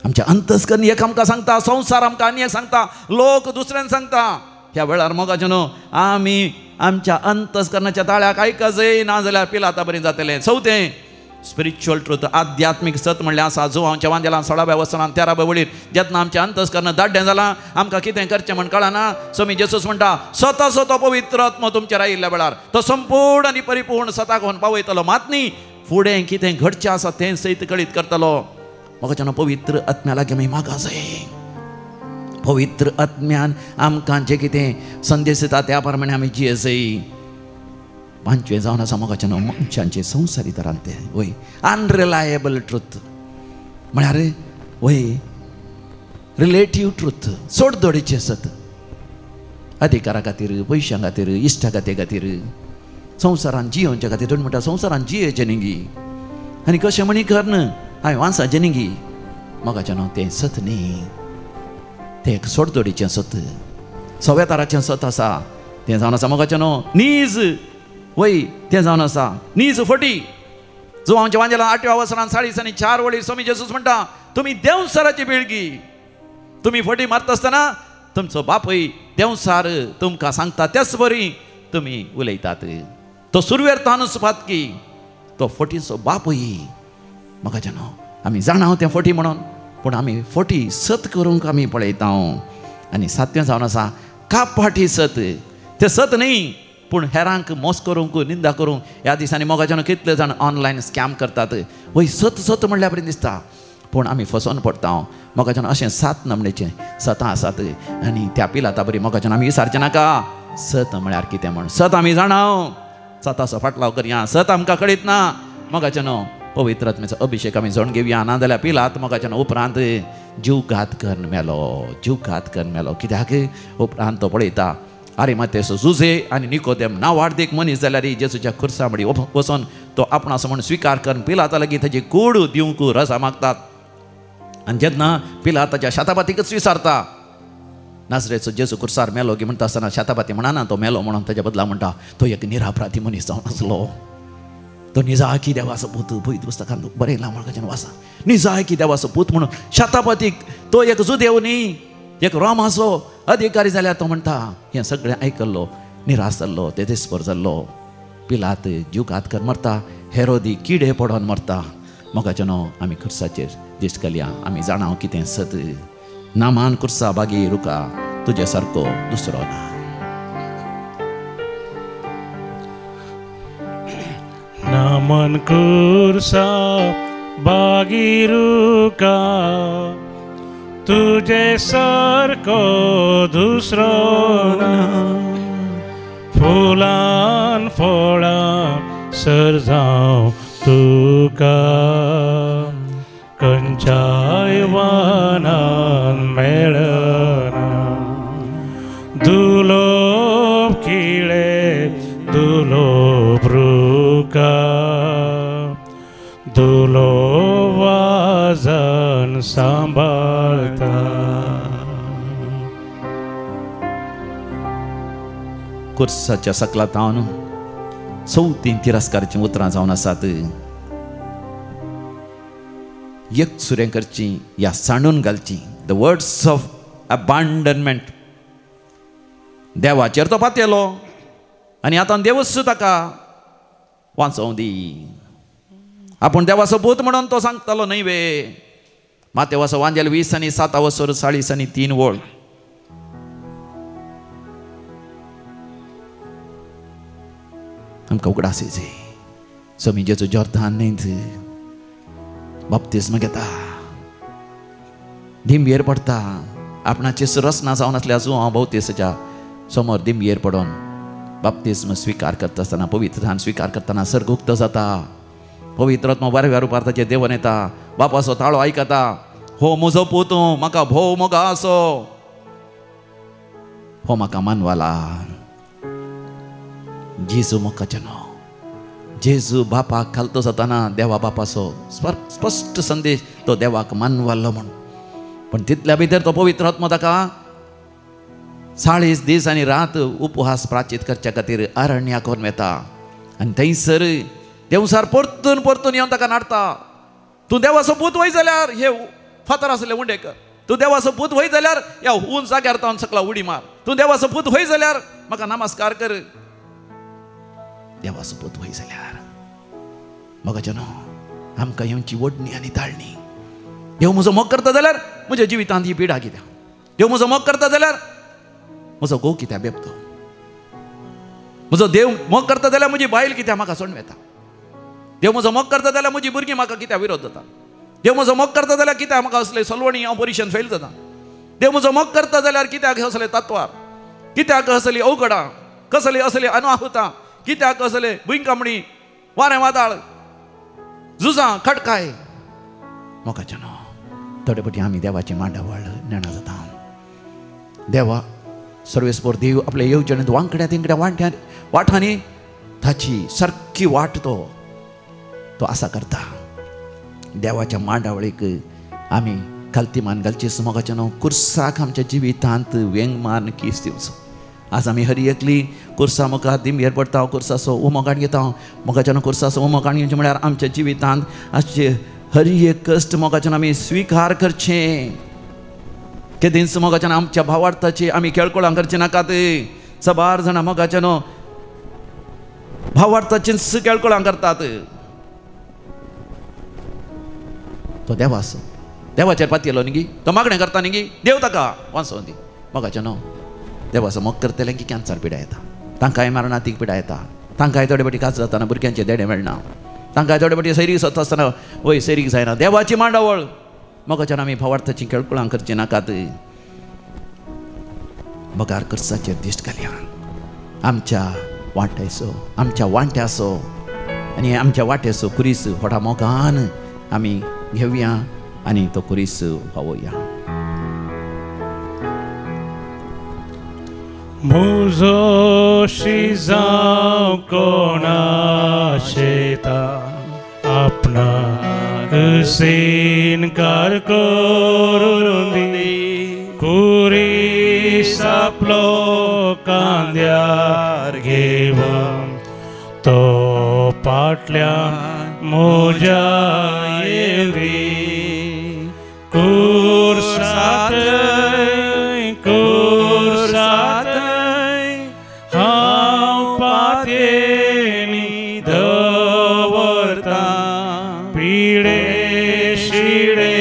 आमच्या अंतस्करण एक आमकां सांगता, संवसार आमकां आनी एक सांगता, लोक दुसऱ्यान सांगता. ह्या वेळार मोगाचें न्हू, आमी आमच्या अंतस्करणाच्या ताळ्याक आयकच जाय, ना जाल्यार पिलाता बरें जातलें. चवथें स्पिरिच्युअल ट्रूथ, आध्यात्मीक सत म्हणलें आसा, जो हांव जेवांजेलान 16व्या वर्सांत 13व्या वळीर जेन्ना आमचें अंतस्करण दाड्डें जालां, आमकां कितें करचें म्हण कळना. स्वामी जेजूस म्हणटा, स्वताचो तो पवित्र आत्मो तुमचेर आयिल्ल्या वेळार तो संपूर्ण आनी परिपूर्ण सताक व्हरून पावयतलो. मात न्ही फुडें कितें घडचें आसा तें सैत कळीत करतलो. मोगाचें पवित्र आत्म्या लागीं आमी मागा जाय. पवित्र आत्म्यान आमकां जें कितें संदेश दिता त्या प्रमाणे आमी जिये जाय. 5वें जावन आसा मोगाचें मनशांचे संवसारी तरांत वय अनरिलायबल ट्रूथ, म्हळ्यार वय रिलेटीव ट्रूथ, सोडदोडीचें सत. अधिकारा खातीर, पयशां खातीर, इश्टागती खातीर, संवसारान जियोवच्या खातीर. दोन म्हणटा संवसारान जियेचें न्ही गी, आनी कशें म्हणी करन हांवें वांसाचें न्ही गी. मोगाचें न्हू, तें सत न्ही, तें एक सोडदोडीचें सत, सवेताराचें सत आसा. तें जावन आसा मोगाचें न्हू नीज वय, तें जावन आसा नीज फटी. जो आमच्या वांजेलान 8व्या वर्सांत 4:4 वळीर स्वामी जेजूस म्हणटा, तुमी देंवसाराची बिळगी, तुमी फटी मारता आसतना तुमचो बापूय देंवसार तुमकां सांगता तेच बरी तुमी उलयतात. तो सुरवेर तानूस पातकी, तो फटीचो बापूय. मोगाचें न्हू, आमी जाणा तें फटी म्हणून, पूण आमी फटी सत करूंक आमी पळयता. आनी 7वें जावन आसा कापाटी सत. तें सत न्ही, पूण हेरांक मोस करूंक, निंदा करूंक. ह्या दिसांनी मोगाचें कितले जाण ऑनलायन स्कॅम करतात. वय सत सत म्हणल्यार बरें दिसता, पूण आमी फसोन पडटा. मोगाचें अशें 7 नमणेचें सतां आसात. आनी त्या पिलाता बरी मोगाचें आमी विसारचें नाका सत म्हळ्यार कितें म्हण. सत आमी जाणा, सताचो फाटलाव करया. सत आमकां कळीत ना. मोगाचें न्हू, पवित्र आत्म्याचो अभिशेक आमी जोडून घेवया. ना जाल्यार पिलात मोगाचें उपरांत जीवघात करून मेलो, जीवघात करून मेलो. कित्याक उपरांत तो पळयता आरिमातेचो जुझे आनी निकोदेम नांवार्दीक मनीस जाल्यार जेजूच्या खुर्सा मडी वचोन तो आपणाचो म्हूण स्विकार करून पिलाता लागीं ताची कूड दिवंक रसा मागतात. आनी जेन्ना पिलाताच्या शातापातीकच विचारता, नासरेचो जेजू कुर्सार मेलो की म्हणटा आसतना शेतापाती म्हणा ना तो मेलो म्हणून ताच्या बदला म्हणटा तो एक निरापराधी मनीस जावन आसलो. तो निजाकी देवाचो पूत पळयत पुस्तकांत बरयलां म्हणून वाचा. निजाकी देवाचो पूत म्हणून शेतापातीक तो एक जुदेव न्ही, एक रोमाचो अधिकारी जाल्यार तो म्हणटा हें सगळें आयकल्लो निराश जाल्लो ते देस्पर जाल्लो. पिलात जीवघात कर मरता, हेरोदी किडे पडोन मरता. मोगाचे न्हू आमी खुर्साचेर दिश्ट घालया. आमी जाणाव कितें सत नामान कुर्सा बागी रुका तुजे सारको दुसरो ना. नामान कुर्सा बागी रुका तुझे सारको दुसरो ना. फुलान फळां सर्जांव तुका खंयच्याय वानान मेळना. दुलोप किळे दुलोप रुका दुलो वाजन सांबाळता. कुर्साच्या सकलातावन चवथीन तिरस्काराची उतरां जावन आसात. एक सुरें करची या सांडून घालची. The words of abandonment. देवाचेर तो पातयलो आनी आतां देवच ताका वाचोवं दी. आपूण देवाचो पूत म्हणून तो सांगतालो न्हय वे. मातेवाचो वांजेल 20 आनी 7:40 आनी 3 वळ. आमकां उगडास येयची. समी जेजू जॉर्दान न्हयत बाप्तिस्म घेता, दिंबयेर पडटा. आपणाची रसना जावन आसल्या आसूं हांव बाप्तिस्माच्या समोर दिंबयेर पडोन बाप्तिस्म स्विकार करता आसतना पवित्रतान स्विकार करतना सर्ग उक्तो जाता. पवित्र आत्मा बारव्या रुपार ताचेर देवन येता. बापाचो ताळो आयकता. हो म्हजो पूत म्हाका भोव मोगा असो, हो म्हाका मानवाला. जेजू मोगाचे न्हू. जेजू बापाक घालतो जाताना देवा बापाचो स्पश्ट संदेश तो देवाक मानवालो म्हूण. पण तितल्या भितर तो पवित्र आत्मा ताका 40 दीस आनी रात उपवास प्राचीत करच्या खातीर अरण्याक व्हरून वेता. आनी थंयसर देवसार परतून परतून येवन ताका नाडटा. तूं देवाचो पूत वय जाल्यार हे फातर आसले उंडे कर. तूं देवाचो पूत वय जाल्यार ह्या उंच जाग्यार तावन सकला उडी मार. तूं देवाचो पूत वय जाल्यार म्हाका नमस्कार कर. देवाचो पूत वय जाल्यार मोगाचे न्हू आमकां येवची ओडणी आनी ताळणी. देव म्हजो मोग करता जाल्यार म्हज्या जिवितांत ही पिडा कित्याक. देव म्हजो मोग करता जाल्यार म्हजो घोव कित्याक बेबतो. म्हजो देव मोग करता जाल्यार म्हजी बायल कित्याक म्हाका सोडून वेता. देव म्हजो मोग करता जाल्यार म्हजी भुरगीं म्हाका कित्याक विरोध जाता. देव म्हजो मोग करता जाल्यार कित्याक म्हाका असले सलवणी हांव परीक्षेंत फेल जाता. देव म्हजो मोग करता जाल्यार कित्याक असले तत्वार, कित्याक असली अवघडां, कसली असली अनाहुतां, कित्याक असले भुंयकामणी, वारें वादळ, झुजां, खटकाय. मोगाचे न्हू थोडे फावटी आमी देवाची मांडावळ नेणा जाता. देवा सर्वेस्पोर देव आपल्या येवजणेंत वांकड्या तिंकड्या वाठांनी ताची सारकी वाट तो आसा करता. देवाच्या मांडावळीक आमी घालतीमान घालचीच मोगाचे न्हू. कुर्साक आमच्या जिवितांत व्यंगमान कीस दिवचो. आज आमी हरी एकली कुर्सा मुखार दिंबयेर पडटा. कुर्साचो उमोगाण घेता. मोगाचे न्हू कुर्साचो उमोगाण घेवचें म्हळ्यार आमच्या जिवितांत आजचे हरी एक कश्ट मोगाच्यान आमी स्विकार करचें. केदींच मोगाच्यान आमच्या भावार्थाची आमी केळकोळां करची नाकात. सबार जाणां मोगाचे न्हू भावार्थाचीच केळकोळां करतात. तो देव आसो देवाचेर पातयलो न्ही तो मागणें करता न्ही देव ताका वाचोवन दी. मोगाचे न्हू देवाचो मोग करतले की कॅन्सर पिडा येता. तांकांय मरणातीक पिडा येता. तांकांय थोडे फावटी काज जाताना भुरग्यांचे देडे मेळना. तांकांय थोडे फावटी सैरीक सत आसतना वय सैरीक जायना. देवाची मांडावळ मोगाच्यान आमी भावार्थाची केळकुळां करची नाकात. मोगार कुर्साचेर दिश्ट घालया. आमच्या वाट्याचो आमच्या वांट्याचो आनी आमच्या वाट्याचो कुरीस व्हडा मोगान आमी घेवया आनी तो कुरीस व्हावया. म्हजो शिजांव कोणा शेता आपणाक सिनकार करून दी. कुरीस आपलो कांद्यार घेवन तो फाटल्यान म्हज्या येवरी कुर्सात हांव पातयेनी दवरता पिडे शिडे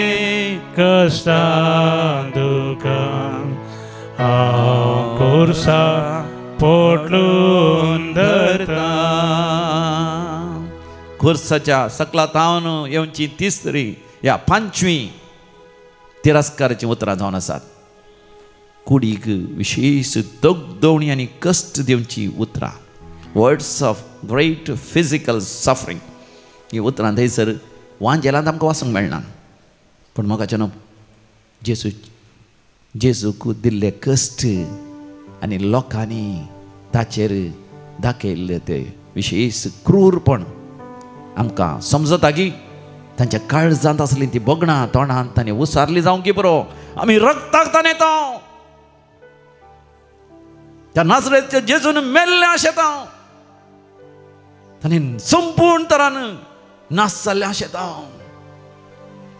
कश्टां दुखान हांव कुर्सा पोटलून धरता. खुर्साच्या सकलातावन येवची तिसरी या पांचवी तिरस्काराची उतरां जावन आसात. कुडीक विशेष तगदवणी आनी कश्ट दिवची उतरां, words of great physical suffering. ही उतरां थंयसर वांजेलांत आमकां वाचूंक मेळना, पूण मोगाचें जेजूक दिल्ले कश्ट आनी लोकांनी ताचेर दाखयल्ले ते विशेष क्रूरपण आमकां समजता की तांच्या काळजांत आसली ती बोगणां तोंडांत तांणी उसारली जावं की बरो. आमी रगताक ताणें तो त्या नासरेच्या जेजून मेल्ले आशेता, ताणें संपूर्ण तरान नास जाल्ले आशेता.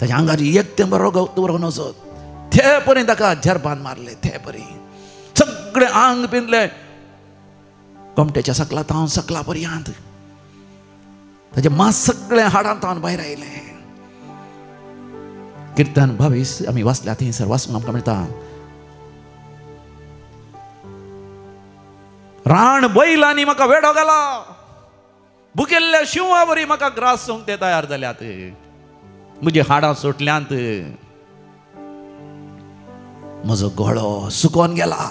ताच्या आंगार एकटें बरो दवरून वचत ते परी ताका जरबान मारले, ते परी सगळें आंग पिंजले कोमट्याच्या सकला पर्यंत. ताचे मांस सगळें हाडांत भायर आयलें. किर्तन 22 आमी वाचल्या थंयसर वाचूंक आमकां मेळटा. रान बैलांनी म्हाका वेडो घाला, भुकेल्ल्या शिवा बरी म्हाका ग्रास सोंग ते तयार जाल्यात. म्हजी हाडां सुटल्यांत, म्हजो गळो सुकोवन गेला.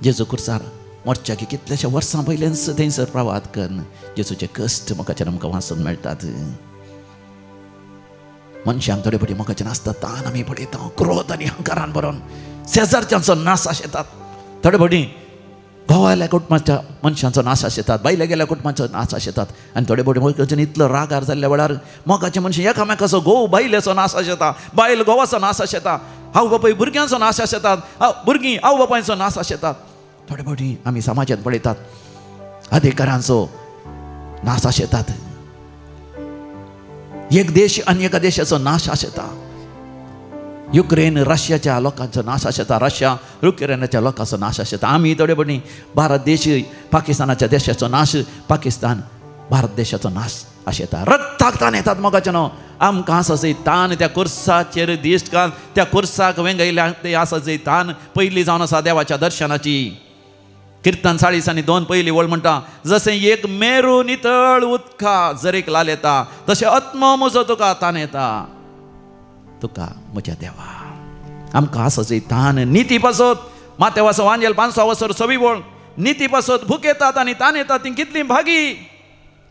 जेजू कुर्सार मोर्चा की कितल्याशा वर्सां पयल्यान थंयसर प्रवाद करून जेजूचे कश्ट मोगाचेर आमकां वाचूंक मेळटात. मनशांक थोडे फावटी मोगाचें नासता तान आमी पळयता, क्रोध आनी अहंकारान भरोन शेजारच्यांचो नाश आशेतात. थोडे फावटी घोवाल्या कुटुंबाच्या मनशांचो नाश आशेतात, बायले गेल्या कुटुंबाचो नाश आशेतात. आनी थोडे फावटी मोगाचें इतलो रागार जाल्ल्या वेळार मोगाचे मनशां एकामेकाचो घोव बायलेचो नाश आशेता, बायल घोवाचो नाश आशेता, आवय बापूय भुरग्यांचो नाश आशेतात, भुरगीं आवय बापायचो नाश आशेतात. थोडे फावटी आमी समाजांत पळयतात अधिकारांचो नाश आशेतात, एक देश आनी एका देशाचो नाश आशेता. युक्रेन रशियाच्या लोकांचो नाश आशेता, रशिया युक्रेनाच्या लोकांचो नाश आशेता. आमी थोडे फावटी भारत देश पाकिस्तानाच्या देशाचो नाश, पाकिस्तान भारत देशाचो नाश आशेता. रगताक ताण येतात मोगाचें न्हू. आमकां आसा जंय ताण त्या कुर्साचेर दिश्ट घाल, त्या कुर्साक वेंगयल्या ते आसा जंय ताण पयली जावन आसा देवाच्या दर्शनाची. किर्तन 40:2 पयली वळ म्हणटा, जशें एक मेरू नितळ उदका जरेक लाल येता, तशें आत्मो म्हजो तुका ताण येता, तुका म्हज्या देवा. आमकां आसा जंय ताण निती पासत, मातेवाचो वांजेल 5:6 वळ, निती पासत भूक येतात आनी ताण येतात ती कितली भागी.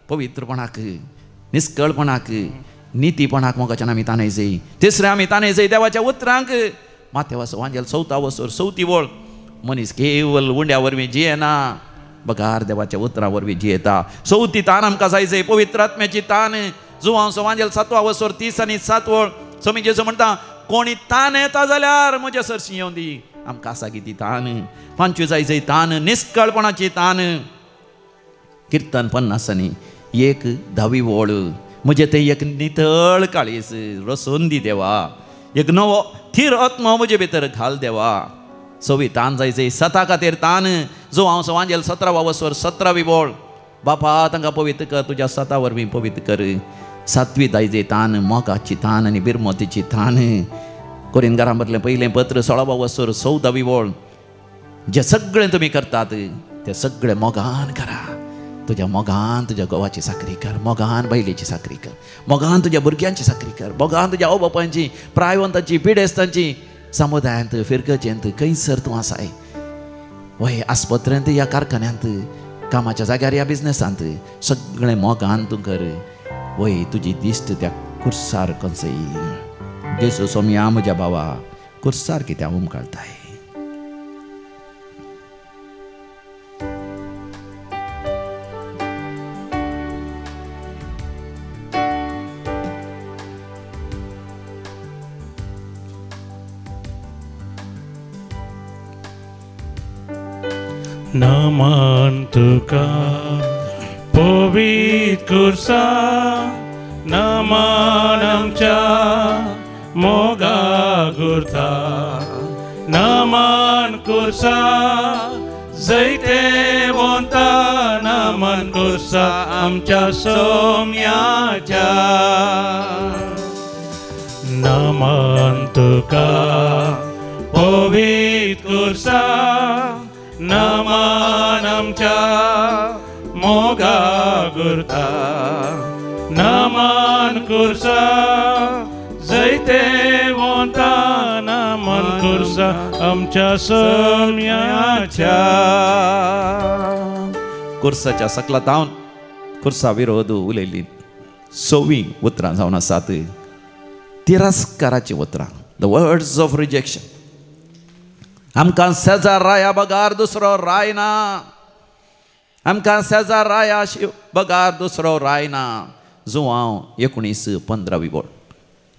पवित्रपणाक, निस्कळपणाक, नितीपणाक मोगाच्यान आमी ताणय जाय. तिसरें आमी ताणय जाय देवाच्या उतरांक. मातेवाचो वांजेल 4:4 वळ, मनीस केवल उंड्या वरवीं जियेना, बगार देवाच्या उतरां वरवीं जियेता. चवथी ताण आमकां जाय जंय पवित्र आत्म्याची ताण. जुवांचो वांजेल 7:30 आनी 7 वळ, स्वामी जेजू म्हणटा, कोणी ताण येता जाल्यार म्हज्या सरशी येवन दी. आमकां आसा की ती ताण. 5 जाय जंय ताण, निस्कळपणाची ताण. किर्तन 50:1 वळ, म्हजे ते एक नितळ काळीस रसून दी देवा, एक नवो थीर आत्मो म्हजे भितर घाल देवा. 6 ताण जाय जंय 7 खातीर ताण. जो हांव वांजेल 17:17 वळ, बापा तांकां पवित्र कर, तुज्या 7 वरवीं पवित्र कर. 7वी जाय जंय ताण, मोगाची ताण आनी बिरमतीची ताण. कोरिंथकारां बरयलें पयलें पत्र 16:14 वळ, जें सगळें तुमी करतात तें सगळें मोगान करा. तुज्या मोगान तुज्या घोवाची साकरी कर, मोगान बायलेची साकरी कर, मोगान तुज्या भुरग्यांची साकरी कर, मोगान तुज्या आवय बापायची, प्रायवंतांची, पिडेस्तांची, समुदायांत, फिरकचेंत, खंयसर तूं आसाय, वय आस्पत्र्यांत या कारखान्यांत, कामाच्या जाग्यार या बिझनेसांत, सगळें मोगान तूं कर. वय तुजी दिश्ट त्या कुर्सार कसय. जेसू सोम्या म्हज्या भावा, कुर्सार कित्याक उमकाळटाय. नमन तुका पवित्र कुर्सा नमन आमच्या मोगा गुरता नमन कुर्सा जैते वंता नमन कुर्सा आमच्या सोम्याच्या नमन तुका पवित्र कुर्सा नमन आमच्या मोगा गुरता नमन कुर्सा जैते वंता नमन कुर्सा आमच्या सोम्याच्या कुर्साच्या सकला तावन कुर्सा विरोध उलयली 6 उतरां जावन आसात तिरस्काराची उतरां द वर्ड्स ऑफ रिजेक्शन आमकां शेजार राया बगार दुसरो राय ना आमकां शेजार राया बगार दुसरो राय ना जुवांव 19:15 बोल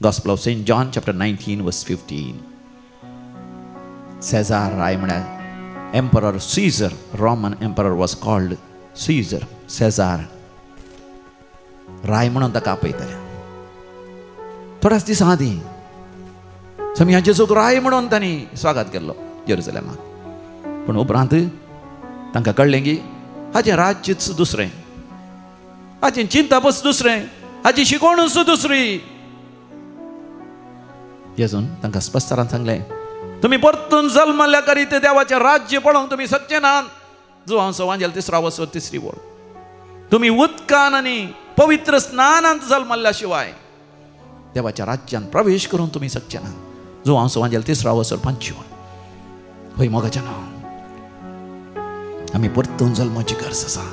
Gospel of St. John chapter 19 verse 15 शेजार राय म्हळ्यार Emperor Caesar Roman emperor was called Caesar शेजार राय म्हणून ताका आपयताले थोड्याच दिसां आदीं सम्या जेजूक राय म्हणून तांणी स्वागत केल्लो जेरुसलेमाक पूण उपरांत तांकां कळ्ळें की हाचें राज्यच दुसरें हाचें चिंतपच दुसरें हाची शिकवणूच दुसरी जेजून तांकां स्पश्टपणान सांगलें तुमी परतून जल्मल्या करीत देवाचें राज्य पळोवंक तुमी सच्चे नात जो हांव सवांजेल 3 वसो 3 वळ तुमी उदकान आनी पवित्र स्नानांत जल्मल्या शिवाय देवाच्या राज्यांत प्रवेश करून तुमी सच्चे ना जो हांव सवांजेल 3 वसो 5 वळ होय मोगाच्या नांव आमी परतून जल्माची गरज आसा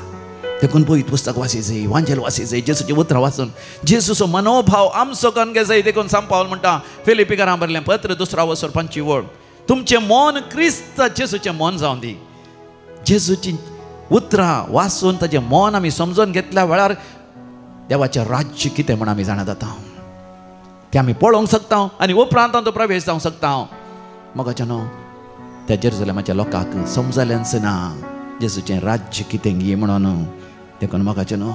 देखून पवित्र पुस्तक वाचीचें वांजेल वाचीचें जेजूचें उतरां वाचून जेजूचो मनोभाव आमचो कनगे जाय देखून सांत पावल म्हणटा फिलिपिकारां बरयलें पत्र 2 वसो 5 वळ तुमचें मन क्रिस्त जेजूचें मन जावन दी जेजूची उतरां वाचून ताचें मन आमी समजून घेतल्या वेळार देवाचें राज्य कितें म्हण आमी जाणा जाता तें आमी पळोवंक शकता आनी उपरांत तांचो प्रवेश जावंक शकता मोगाच्या न्हू त्या जेरुसलेमाच्या लोकांक समजलेंच ना जेजूचें राज्य कितें गी म्हणून देखून मोगाचें न्हू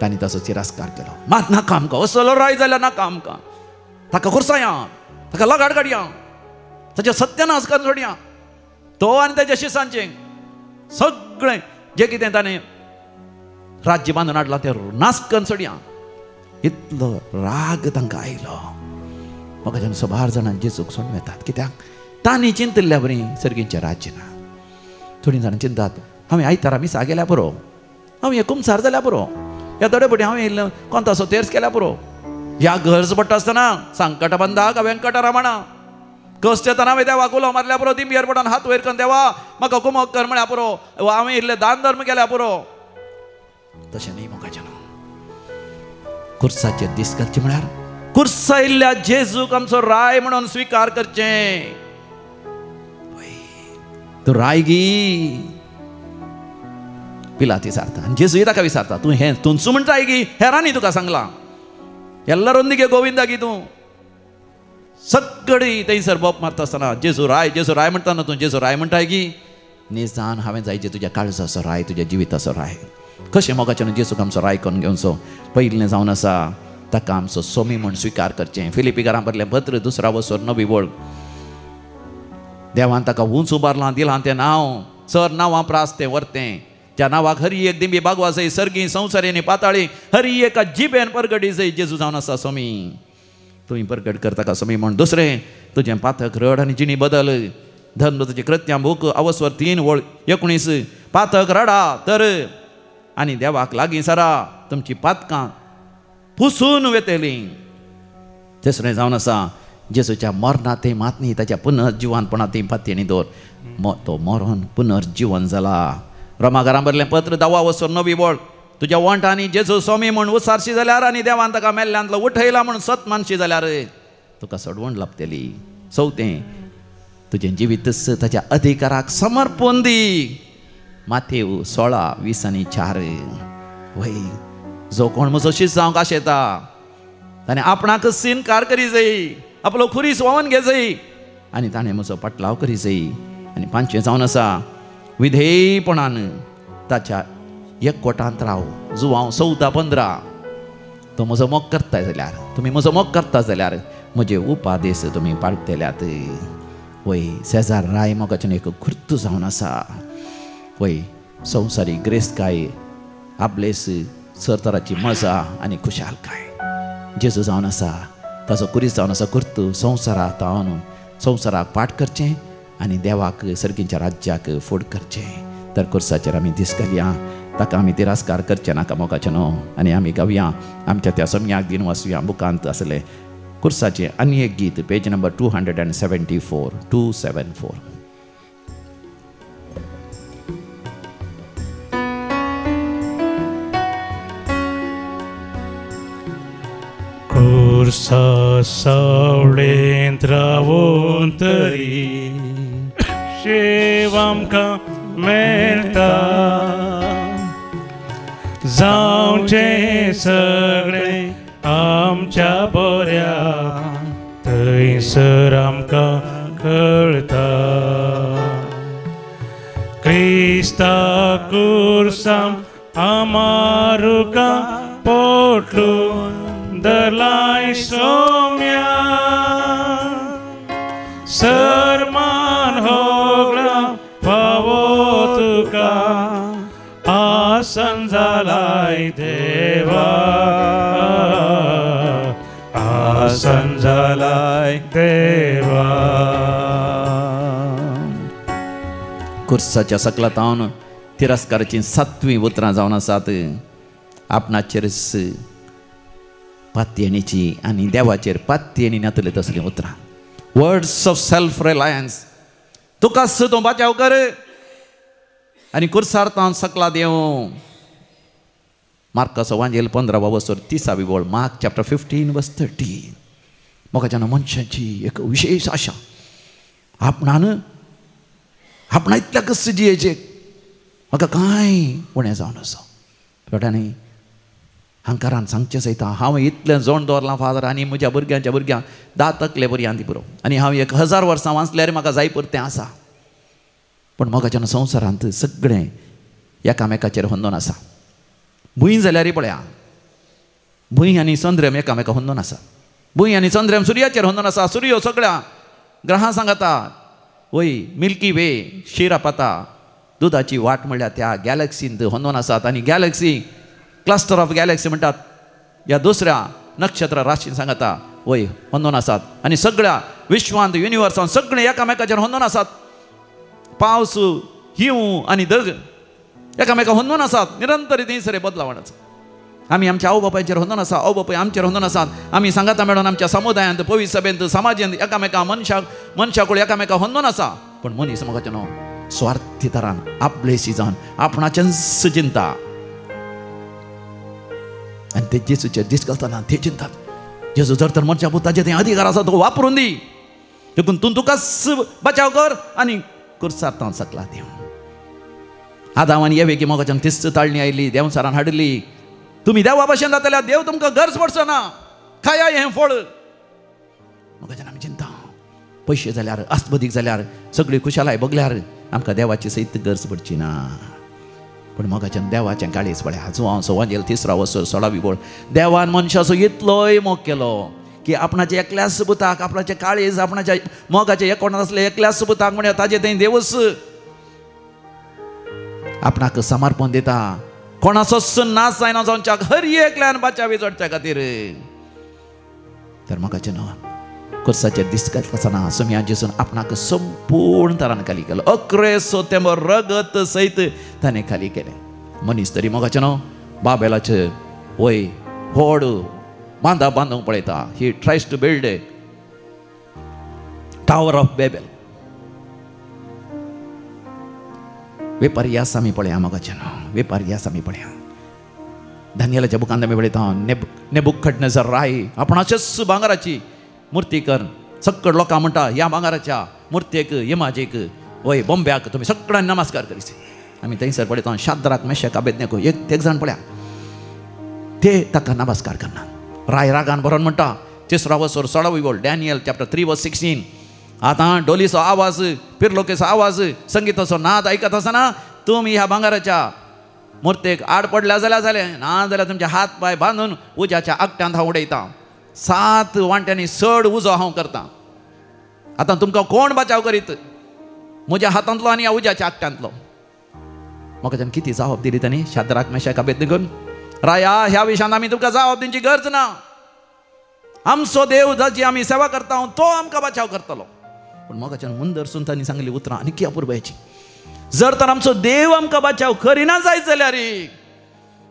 तांणी ताचो तिरस्कार केलो मात नाका आमकां असलो राय जाल्यार नाका आमकां ताका खुरसाया ताका लगाड काडया ताचें सत्यानाश करून सोडया तो आनी ताच्या शिसांचें सगळें जें कितें ताणें राज्य बांदून हाडलां तें नाश करून सोडया इतलो राग तांकां आयलो मोगाचें 100 जाणां जेजूक सोडून येतात कित्याक तांणी चिंतल्या बरी सर्गींचें राज्य ना थोडीं जाणां चिंतात हांवें आयतारा मिसा गेल्या पुरो हांव हे कुमसार जाल्या पुरो ह्या दडेपटी हांवें कोणतासो तेर्स केल्या पुरो ह्या गरज पडटा आसतना संकट बंदा का वेंकटरमणा कश्ट येतना हांवें देवाक उलो मारल्या पुरो ती एअरपोर्टान हात वयर करून देवा म्हाका कुमक कर म्हळ्या पुरो हांवें इल्ले दान धर्म केल्या पुरो तशें न्ही मोगाचें न्हू कुर्साचेर दीस घालचे म्हळ्यार कुर्सा इल्ल्या जेजूक आमचो राय म्हणून स्विकार करचें तूं राय गी पिलाती विचारता आनी जेजूय ताका विचारता तूं हें तुमचो म्हणटाय गी हेरांनी तुका सांगलां एल्लारोंदिगे गोविंदा गी तूं सगळीं थंयसर बोप मारता आसतना जेजू राय म्हणटा तूं जेजू राय म्हणटाय गी निजान हांवें जायचे तुज्या काळजाचो राय तुज्या जिविताचो राय कशें मोगाचें जेजूक आमचो राय करून घेवचो पयलें जावन आसा ताका आमचो सोमी म्हूण स्विकार करचें फिलिपिकारां बरयलें पत्र 2 वसो 9 वळ देवान ताका उंच उबारलां दिलां तें नांव सर नांवां प्रास तें व्हरतें त्या नांवाक हरी एक दिंबी बागवा जाय सर्गी संवसारी आनी पाताळी हरी एका जिबेन परगडी जाय जेजू जावन आसा सोमी तुवें परगट कर ताका सोमी म्हण दुसरें तुजें पातक रड आनी जिणी बदल धर्म तुजें कृत्यां बूक अवस्वर 3 वळ 19 पातक रडा तर आनी देवाक लागीं सरा तुमची पातकां पुसून वेतेलीं तिसरें जावन आसा जेजूच्या मरणांतय मात न्ही ताच्या पुनर्जिवानपणांतय पातयेनी दवर तो मरून पुनर्जीवन जाला रोमाकारां बरयलें पत्र 10 वसो 9 वळ तुज्या वंटांनी जेजू सोमी म्हूण उसारशी जाल्यार आनी देवान ताका मेल्ल्यांतलो उठयला म्हूण सत मानशी जाल्यार तुका सोडवण लाभतली चवथें तुजें जिवीतच ताच्या अधिकाराक समर्पण दी माथेव 16:20-4 वय जो कोण म्हजो शिष्य जावंक आशेता ताणें आपणाक सिनकार करी जाय आपलो खुरीस वोवन घे जाय आनी ताणें म्हजो पटलाव करी जाय आनी 5वें जावन आसा विधेयपणान ताच्या एकवटांत राव. जो हांव 14-15 तो म्हजो मोग करता जाल्यार, तुमी म्हजो मोग करता जाल्यार म्हजे उपादेश तुमी पाळटल्यात. वय शेजार राय मोगाच्यान एक खुर्त जावन आसा. वय संवसारीक ग्रेसकाय, आबलेस, सरतराची मजा आनी खुशालकाय जेजू जावन आसा. ताचो कुरीस जावन आसा कुर्त संवसाराक तावन संवसाराक पाठ करचें आनी देवाक सर्गीच्या राज्याक फूड करचें. तर कुर्साचेर आमी दीस घालया, ताका आमी तिरस्कार करचे नाका मोगाचें न्हू. आनी आमी गावया आमच्या त्या सम्याक दिन वाचुया बुकांत आसले कुर्साचें आनी एक गीत, पेज नंबर 274. कुर्सा सावळेंत रावून तरी शेव आमकां मेळटा. जावचें सगळें आमच्या बऱ्या थंयसर आमकां कळटा. क्रिस्ता कुर्साम आमारुका पोटलून दलाय सोम्या. सरमान होगळा फावो तुका आसन जालाय देवा. आसन जालाय देवा. कुर्साच्या सकलातावन तिरस्काराची 7वीं उतरां जावन आसात. आपणाचेर पातयेणीची आनी देवाचेर पातयेणी नातले तसलीं उतरां. Words of self Reliance. तुकाच तो बचाव कर आनी कुर्सार तावन सकला देव. मार्काचो वांजेल 15:30 बोळ. Mark chapter 15:30. मोगाच्यान मनशाची एक विशेष आशा आपणा इतल्या कस जियेचे म्हाका कांय उणें जावन आसा. रोडांनी हांकारान सांगचें सयता हांव इतलें जोण दवरलां फादर आनी म्हज्या भुरग्यांच्या भुरग्यांक 10 तकले पर्यंत पुरो आनी हांव 1000 वर्सां वाचल्यार म्हाका जाय पुरतें आसा. पण मोगाच्यान संवसारांत सगळें एकामेकाचेर होंदोन आसा. भुंय जाल्यारय पळया, भुंय आनी चंद्रम एकामेका होंदोन आसा. भुंय आनी चंद्रम सुर्याचेर होंदोन आसा. सूर्य सगळ्या ग्रहां सांगता. वय मिल्की वे शिरापाता दुधाची वाट म्हणल्यार त्या गॅलक्सींत होंदोन आसात. आनी गॅलक्सी क्लस्टर ऑफ गॅलक्सी म्हणटात ह्या दुसऱ्या नक्षत्र राशीन सांगता वय होंदोन आसात. आनी सगळ्या विश्वांत युनिवर्सांत सगळे एकामेकाचेर होंदोन आसात. पावस हिंव आनी दग एकामेका होंदोन आसात. निरंतर दिसरे बदलावणाच. आमी आमच्या आवय बापायचेर होंदोन आसा, आवय बापाय आमचेर होंदोन आसात. आमी सांगाता मेळोन आमच्या समुदायांत पवित्र सभेंत समाजांत एकामेका मनशाकूळ एकामेका होंदोन आसा. पण मनीस मोगाचें न्हू स्वार्थी तरान आपलेशी जावन आपणाचेंच चिंता आनी ते जेजूचेर दीस घालतना ते चिंतात जेजू जर तर मनशा पुताचे थंय अधिकार आसा तो वापरून दी. देखून तूं तुकाच बचाव कर आनी कुर्सार तावन सकला देव. आदावान ये वेगी मोगाच्यान तिस्त ताळणी आयली देंवसारान हाडली. तुमी देवा भशेन जातल्यार देव तुमकां गरज पडचो ना. खाया हें फळ. मोगाच्यान आमी चिंता पयशे जाल्यार आस्तबदीक जाल्यार सगळी खुशालाय बगल्यार आमकां देवाची सयत गरज पडची ना. पण मोगाच्यान देवाचें काळीज पळया. जुवांचो वांजेल 3 बोळ. देवान मनशाचो इतलोय मोग केलो की आपणाच्या एकल्याच पुताक आपणाचे काळीज आपणाच्या मोगाचे एकोणात आसले एकल्याच पुताक म्हळ्यार ताजे थंय देवस आपणाक समर्पण दिता. कोणाचोच नाश जायना जावच्या हर एकल्यान बाचावी जोडच्या खातीर. तर मोगाचें न्हू कुर्साचेर दीस घालतना सम्या जेजून आपणाक संपूर्ण तरान खाली केलो. 11 सप्टेंबर रगत सयत ताणें खाली केलें. मनीस तरी मोगाचें न्हू बाबेलाचे वय व्हड बांदूंक पळयता. He tries to build a tower of Babel. वेपारी आसा आमी पळया मोगाचें न्हू वेपारी आसा आमी पळया. दानियेलाच्या बुकांत आमी पळयता नेबुकदनेझर राय आपणाचेच भांगराची मुर्ती कर. सकड लोकां म्हणटा ह्या भांगराच्या मुर्तेक इमाजेक वय बोंब्याक तुमी सगळ्यांनी नमस्कार करीचे. आमी थंयसर पळयता शाद्राक मेशक अबेदनेगो एक जाण पळया ते ताका नमस्कार करना. राय रागान बरोवन म्हणटा 3 बोळ. डॅनियल चॅप्टर 3:16 आता डोलीचो आवाज पिरलोकेचो आवाज संगीताचो नाद ऐकत आसतना तुमी ह्या भांगाराच्या मुर्तेक आड पडल्या जाल्यार ना जाल्यार तुमचे हात पाय बांदून उज्याच्या आगट्यांत हांव उडयतां. 7 वांट्यांनी चड उजो हांव करतां. आतां तुमकां कोण बचाव करीत? म्हज्या हातांतलो आनी ह्या उज्याच्या आगट्यांतलो. म्हाका किती जावप दिली तांणी शाद्राक मेशाक अबेदनेगोन. राया ह्या विशयान आमी तुमकां जावप दिवची गरज ना. आमचो देव जाची आमी सेवा करता तो आमकां बचाव करतलो. पण मोगाच्यान मुंदरसून तांणी सांगली उतरां आनी अपुरबायची. जर तर आमचो देव आमकां बचाव करिना जायत जाल्यार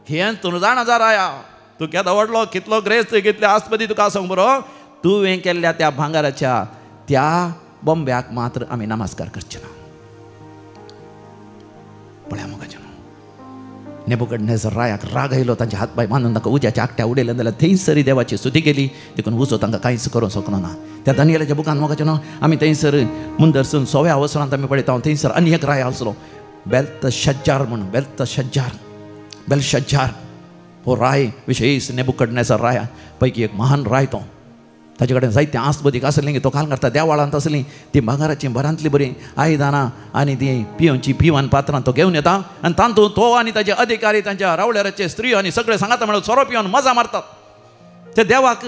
हें तूं जाणा जा राया, तूं केदो व्हडलो कितलो ग्रेस्त कितले आस्पदी तुका सांग बरो, तुवें केल्ल्या त्या भांगाराच्या त्या बोंब्याक मात्र आमी नमस्कार करचे ना. पळया मोगाच्यान नेबुकदनेझर रायाक राग आयलो. तांचे हात पाय बांदून ताका उज्याच्या आगट्या उडयले जाल्यार थंयसरी देवाची स्तुती केली. देखून उजो तांकां कांयच करूंक शकलो ना. त्या दानियेलाच्या बुकान मोगाच्यान आमी थंयसर मुंदरसून 6व्या वसरांत आमी पळयता थंयसर आनी एक राय आसलो बेल्तशज्जार म्हणून. बेल्शज्जार हो राय विशेष नेबुकदनेझर राया पैकी एक महान राय तो. ताचे कडेन जायते आस्पदीक आसलीं. तो काल करता देवाळांत आसलीं ती भांगाराची बरांतली बरी आयदानां आनी ती पिवची पिवान पात्रां तो घेवन येता आनी तातूंत तो आनी ताचे अधिकारी तांच्या रावळेराचे स्त्री आनी सगळे सांगाता मेळून सोरो पिवन मजा मारतात. ते देवाक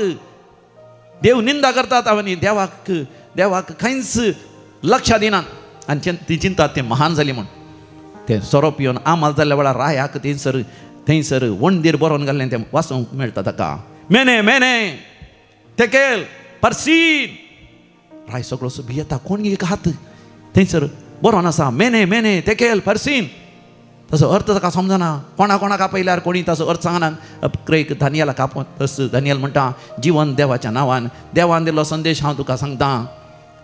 देव निंदा करतात आनी देवाक खंयच लक्ष दिनात आनी ती चिंतात ते महान जाली म्हूण. ते सोरो पिवन आमाल जाल्ल्या वेळार रायाक थंयसर वंडीर बरोवन घाल्लें तें वाचूंक मेळटा ताका. मेने मेने तेकेल परसीन. राय सगळो भियेता कोण एक हात थंयसर बरोवन आसा मेने मेने तेकेल परसीन. तसो अर्थ ताका समजना. कोणाक आपयल्यार कोणी तसो अर्थ सांगना. अक्रेक दानियेलाक आपोवन तस दानियल म्हणटा जीवन देवाच्या नांवान देवान दिल्लो संदेश हांव तुका सांगता.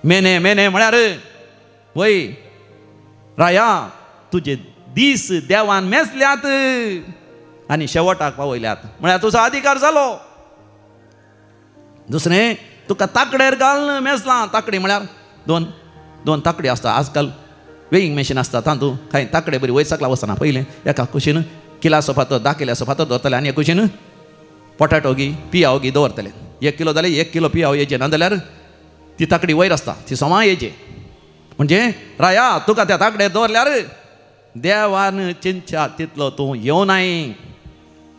मेने मेने म्हळ्यार वय राया तुजे दीस देवान मेजल्यात आनी शेवटाक पावयल्यात म्हळ्यार तुजो अधिकार जालो. दुसरें तुका ताकडेर घालून मेजलां. ताकडी म्हळ्यार दोन ताकडी आसता. आजकाल वेईंग मशीन आसता तातूंत कांय ताकडे बरी वयर सकला वचना. पयलें एका कुशीन किलाचो फातर 10 किलाचो फातर दवरतले आनी एक कुशीन पोटाटो गी पियाव गी दवरतले. 1 किलो जाल्यार 1 किलो पियाव येजे ना जाल्यार ती ताकडी वयर आसता ती सोमा येजे. म्हणजे राया तुका त्या ताकडेर दवरल्यार देवान चिंचा तितलो तूं येवनाय.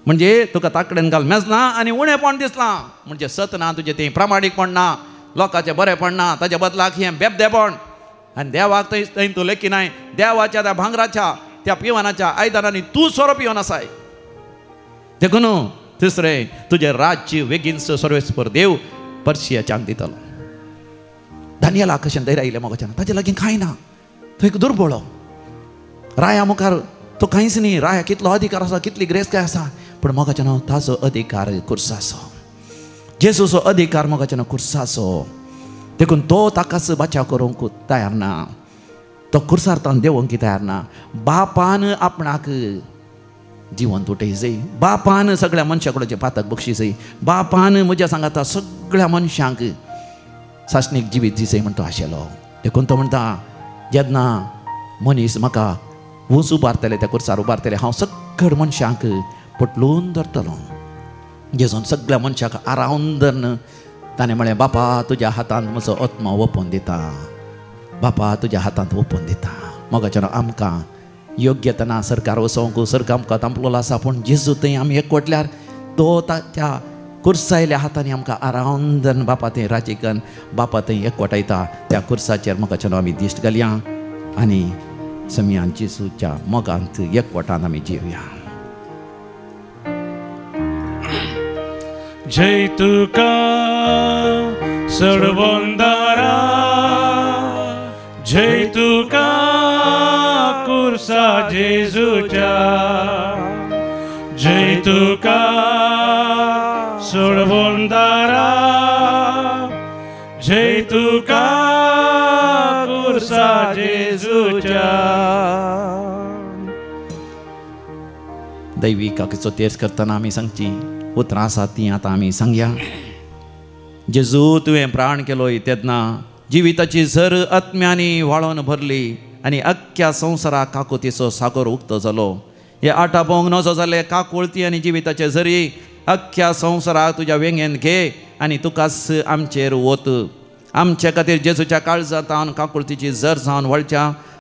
म्हणजे तुका ताकडेन घाल मेजला आनी उणेपण दिसलां. म्हणजे सत ना तुजें तें प्रामाणीकपण ना लोकांचें बरेंपण ना ताच्या बदलाक हें बेबदेपण. आनी देवाक थंय तूं लेखिनाय. देवाच्या त्या भांगराच्या त्या पिवानाच्या आयदनांनी तूं सोरो पिवन आसाय. देखून तिसरें तुजें राज्य बेगीन सर्वेस्पर देव पर्शियाच्याक दितलो. दानियेलाक कशें धैर्य आयलें मोगाच्यान. ताचे लागीं कांय ना. तो एक दुर्बळो. राया मुखार तो कांयच न्ही. राया कितलो अधिकार आसा कितली ग्रेस काय आसा पण मोगाच्यान ताचो अधिकार कुर्साचो. जेजूचो अधिकार मोगाच्यान कुर्साचो. देखून तो ताकाच बचाव करूंक तयार ना. तो कुर्सार तान देवूंक तयार ना. बापान आपणाक जिवन तुटय जाय. बापान सगळ्या मनशा कडचे पातक बक्षी जाय. बापान म्हज्या सांगाता सगळ्या मनशांक सासणीक जिवीत दिसय म्हण तो आशिल्लो. देखून तो म्हणटा जेन्ना मनीस म्हाका वूस उबारतले त्या कुर्सार उबारतले हांव सगळ्या मनशांक पटलून धरतलो. जेजून सगळ्या मनशाक आरावन धरन ताणें म्हळें बापा तुज्या हातांत म्हजो आत्मा ओपून दिता. बापा तुज्या हातांत ओपून दिता. मोगाच्यान आमकां योग्यता ना सरकार वसोंक. सरकार आमकां तांपलोलो आसा पूण जेजू थंय आमी एकवटल्यार तो त्या कुर्सायल्या हातांनी आमकां आरावन धरन बापा थंय राजीकन बापा थंय एकवटायता. त्या कुर्साचेर मोगाच्यान आमी दिश्ट घालया आनी समियान जेजूच्या मोगांत एकवटान आमी जिवया. जय तुका सर्वोंदारा जय तुका कुर्सा जेजूच्या जय तुका सर्वोंदारा जय तुका कुर्सा जेजूच्या. दैवीक काकीचो तेस करतना आमी सांगची उतरां आसात ती आतां आमी सांगया. जेजू तुवें प्राण केलोय तेन्ना जिविताची झर आत्म्यांनी व्हाळोवन भरली आनी अख्ख्या संवसाराक काकुतीचो सागर उक्तो जालो. हे आटापोंक नजो जाल्ले काकुळती आनी जिविताचे झरी अख्ख्या संवसाराक तुज्या वेंगेन घे आनी तुकाच आमचेर वत. आमचे खातीर जेजूच्या काळजांत काकुळतीची जर जावन वळच्या